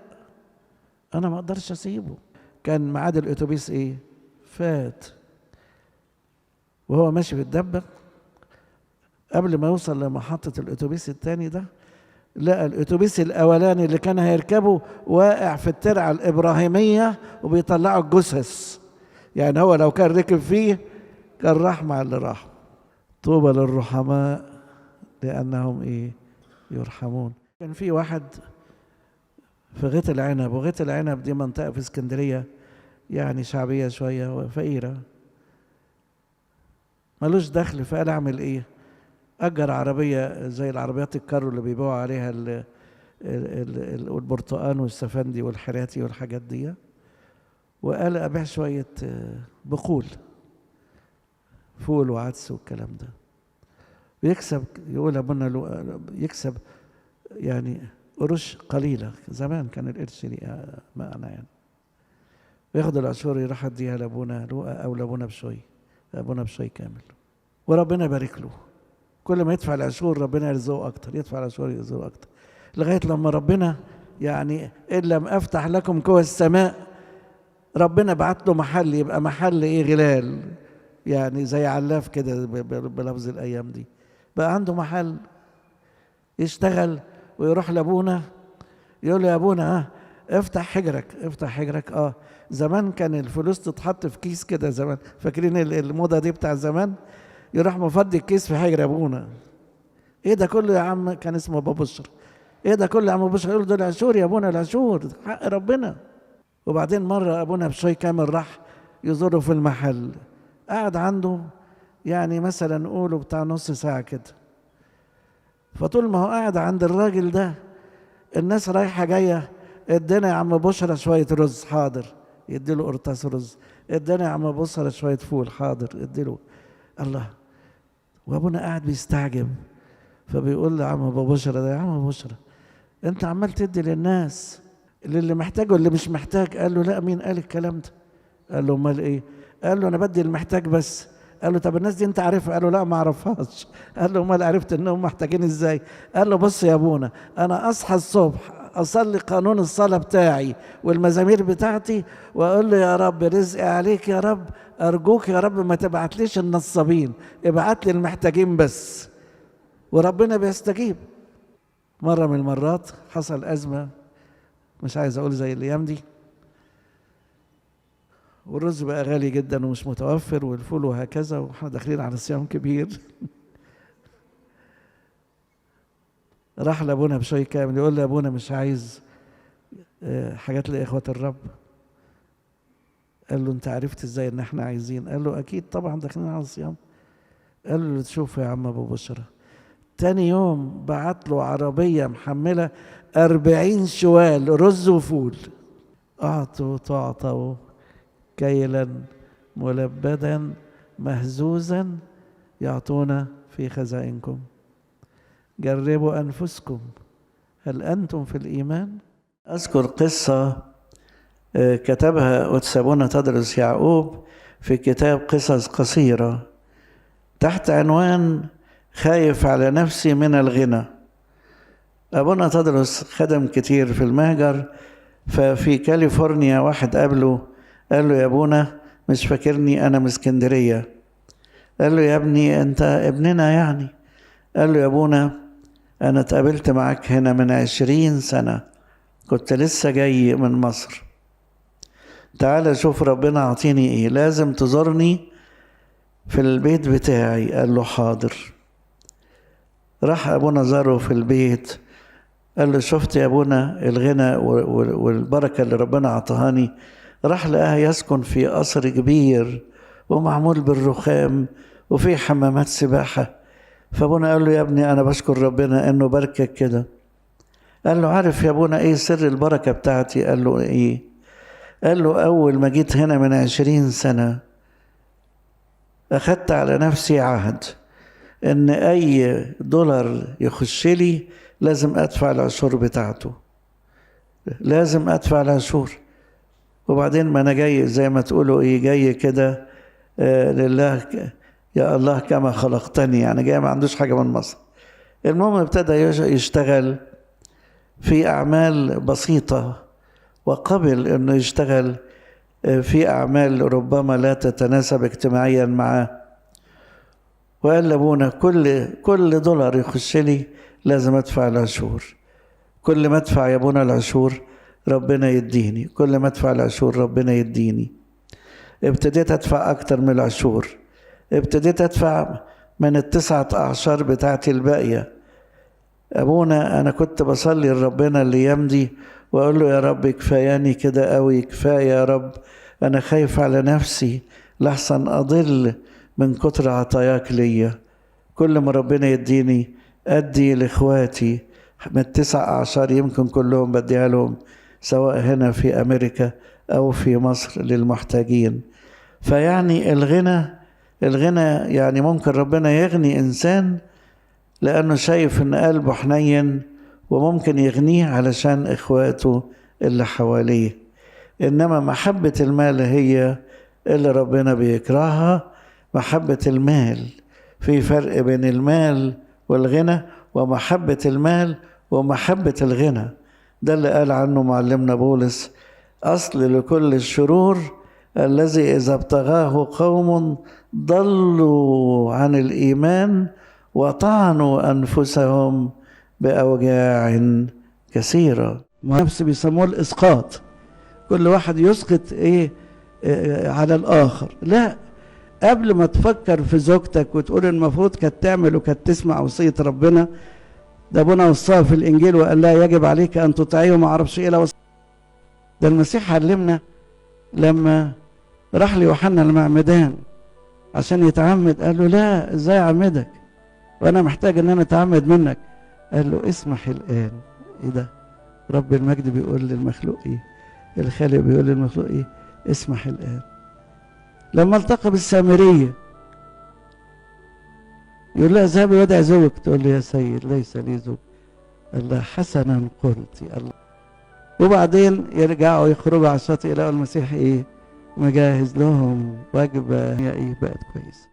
انا ما اقدرش اسيبه. كان ميعاد الأتوبيس ايه؟ فات. وهو ماشي بالدبة قبل ما يوصل لمحطة الأتوبيس الثاني ده، لقى الأتوبيس الأولاني اللي كان هيركبه واقع في الترعة الإبراهيمية وبيطلعوا الجثث. يعني هو لو كان ركب فيه كان راح مع اللي راح. طوبى للرحماء لأنهم إيه؟ يرحمون. كان في واحد في غيط العنب، وغيط العنب دي منطقة في اسكندرية يعني شعبية شوية وفقيرة، ملوش دخل. فقال أعمل إيه؟ أجر عربية زي العربيات الكارو اللي بيبيعوا عليها البرتقان والسفندي والحراتي والحاجات دي، وقال أبيع شوية بقول، فول وعدس والكلام ده، ويكسب. يقول أبونا يكسب يعني قروش قليلة. زمان كان القرش ليه معنى يعني. وياخد العشور يروح يديها لأبونا لوقا أو لأبونا بشوي، أبونا بشوي كامل، وربنا يبارك له. كل ما يدفع العشور ربنا يرزقه أكتر، يدفع العشور يرزقه أكتر، لغاية لما ربنا يعني إن لم أفتح لكم قوى السماء، ربنا بعت له محل، يبقى محل إيه؟ غلال، يعني زي علاف كده بلفظ الأيام دي. بقى عنده محل يشتغل ويروح لأبونا يقول له يا أبونا افتح حجرك افتح حجرك. زمان كان الفلوس تتحط في كيس كده زمان، فاكرين الموضة دي بتاع زمان؟ يروح مفضي الكيس في حجر ابونا. ايه ده كله يا عم؟ كان اسمه ابو بشر. ايه ده كله يا عم بشر؟ يقول دول عاشور يا ابونا، العاشور حق ربنا. وبعدين مرة ابونا بشوي كامل راح يزوره في المحل، قعد عنده يعني مثلا نقوله بتاع نص ساعة كده. فطول ما هو قاعد عند الراجل ده الناس رايحة جاية، ادينا يا عم بشرى شوية رز، حاضر، يديله قرطاس رز. ادينا يا عم بشرى شوية فول، حاضر، اديله. الله. وابونا قاعد بيستعجب، فبيقول له عم ابو بشرى ده، يا عم ابو بشرى انت عمال تدي للناس اللي محتاج واللي مش محتاج. قال له لا، مين قال الكلام ده؟ قال له امال ايه؟ قال له انا بدي المحتاج بس. قال له طب الناس دي انت عارفها؟ قال له لا ما اعرفهاش. قال له امال عرفت انهم محتاجين ازاي؟ قال له بص يا ابونا، انا اصحى الصبح اصلي قانون الصلاه بتاعي والمزامير بتاعتي، واقول له يا رب رزقي عليك يا رب، ارجوك يا رب ما تبعتليش النصابين، ابعت لي المحتاجين بس، وربنا بيستجيب. مره من المرات حصل ازمه، مش عايز اقول زي الايام دي، والرز بقى غالي جدا ومش متوفر، والفول وهكذا، واحنا داخلين على صيام كبير. راح لابونا بشوي كامل يقول له يا ابونا مش عايز حاجات لاخوة الرب. قال له انت عرفت ازاي ان احنا عايزين؟ قال له اكيد طبعا داخلين على الصيام. قال له تشوف يا عم ابو بشرى، تاني يوم بعت له عربية محملة 40 شوال رز وفول. اعطوا تعطوا كيلا ملبدا مهزوزا يعطونا في خزائنكم. جربوا أنفسكم هل أنتم في الإيمان؟ أذكر قصة كتبها قدس أبونا تدرس يعقوب في كتاب قصص قصيرة تحت عنوان خايف على نفسي من الغنى. أبونا تدرس خدم كتير في المهجر، ففي كاليفورنيا واحد قابله قال له يا ابونا مش فاكرني انا من اسكندريه؟ قال له يا ابني انت ابننا يعني. قال له يا ابونا انا اتقابلت معاك هنا من 20 سنه، كنت لسه جاي من مصر، تعال شوف ربنا عطيني ايه، لازم تزورني في البيت بتاعي. قال له حاضر. راح ابونا زاره في البيت، قال له شفت يا ابونا الغنى والبركه اللي ربنا عطاهاني؟ راح لقاها يسكن في قصر كبير ومعمول بالرخام وفي حمامات سباحة. فابونا قال له يا ابني أنا بشكر ربنا إنه باركك كده. قال له عارف يا ابونا إيه سر البركة بتاعتي؟ قال له إيه؟ قال له أول ما جيت هنا من 20 سنة أخدت على نفسي عهد إن أي دولار يخش لي لازم أدفع العشور بتاعته، لازم أدفع العشور. وبعدين ما انا جاي زي ما تقولوا ايه، جاي كده لله يا الله كما خلقتني، يعني جاي ما عندوش حاجه من مصر. المهم ابتدى يشتغل في اعمال بسيطه، وقبل انه يشتغل في اعمال ربما لا تتناسب اجتماعيا معاه. وقال لابونا كل دولار يخش لي لازم ادفع العشور، كل ما ادفع يا ابونا العشور ربنا يديني، كل ما ادفع العشور ربنا يديني. ابتديت ادفع اكتر من العشور، ابتديت ادفع من ال9 أعشار بتاعتي الباقية. ابونا انا كنت بصلي لربنا الايام دي واقول له يا رب كفاياني كده قوي، كفايه يا رب، انا خايف على نفسي لحسن اضل من كتر عطاياك ليا. كل ما ربنا يديني ادي لاخواتي من ال9 أعشار يمكن كلهم بديها لهم، سواء هنا في أمريكا أو في مصر للمحتاجين. فيعني الغنى يعني ممكن ربنا يغني إنسان لأنه شايف إن قلبه حنين، وممكن يغنيه علشان إخواته اللي حواليه. إنما محبة المال هي اللي ربنا بيكرهها، محبة المال. في فرق بين المال والغنى، ومحبة المال ومحبة الغنى. ده اللي قال عنه معلمنا بولس أصل لكل الشرور الذي إذا ابتغاه قوم ضلوا عن الإيمان وطعنوا أنفسهم بأوجاع كثيرة. ما نفس بيسموه الاسقاط، كل واحد يسقط ايه على الاخر. لا، قبل ما تفكر في زوجتك وتقول المفروض كانت تعمل وكانت تسمع وصيه ربنا، ده ابونا وصاها في الانجيل وقال لا يجب عليك ان تطيعيه وما اعرفش ايه. لو ده المسيح علمنا لما راح ليوحنا المعمدان عشان يتعمد، قال له لا، ازاي اعمدك وانا محتاج ان انا اتعمد منك؟ قال له اسمح الان. ايه ده؟ رب المجد بيقول للمخلوق ايه؟ الخالق بيقول للمخلوق ايه؟ اسمح الان. لما التقى بالسامريه يقول لها اذهبي وادعي زوجك، تقول له يا سيد ليس لي زوج. قال لها حسنا قلت. الله. وبعدين يرجعوا يخرجوا على الشاطئ، يلاقوا المسيح ايه؟ مجهز لهم وجبه، هي ايه؟ بقت كويسه.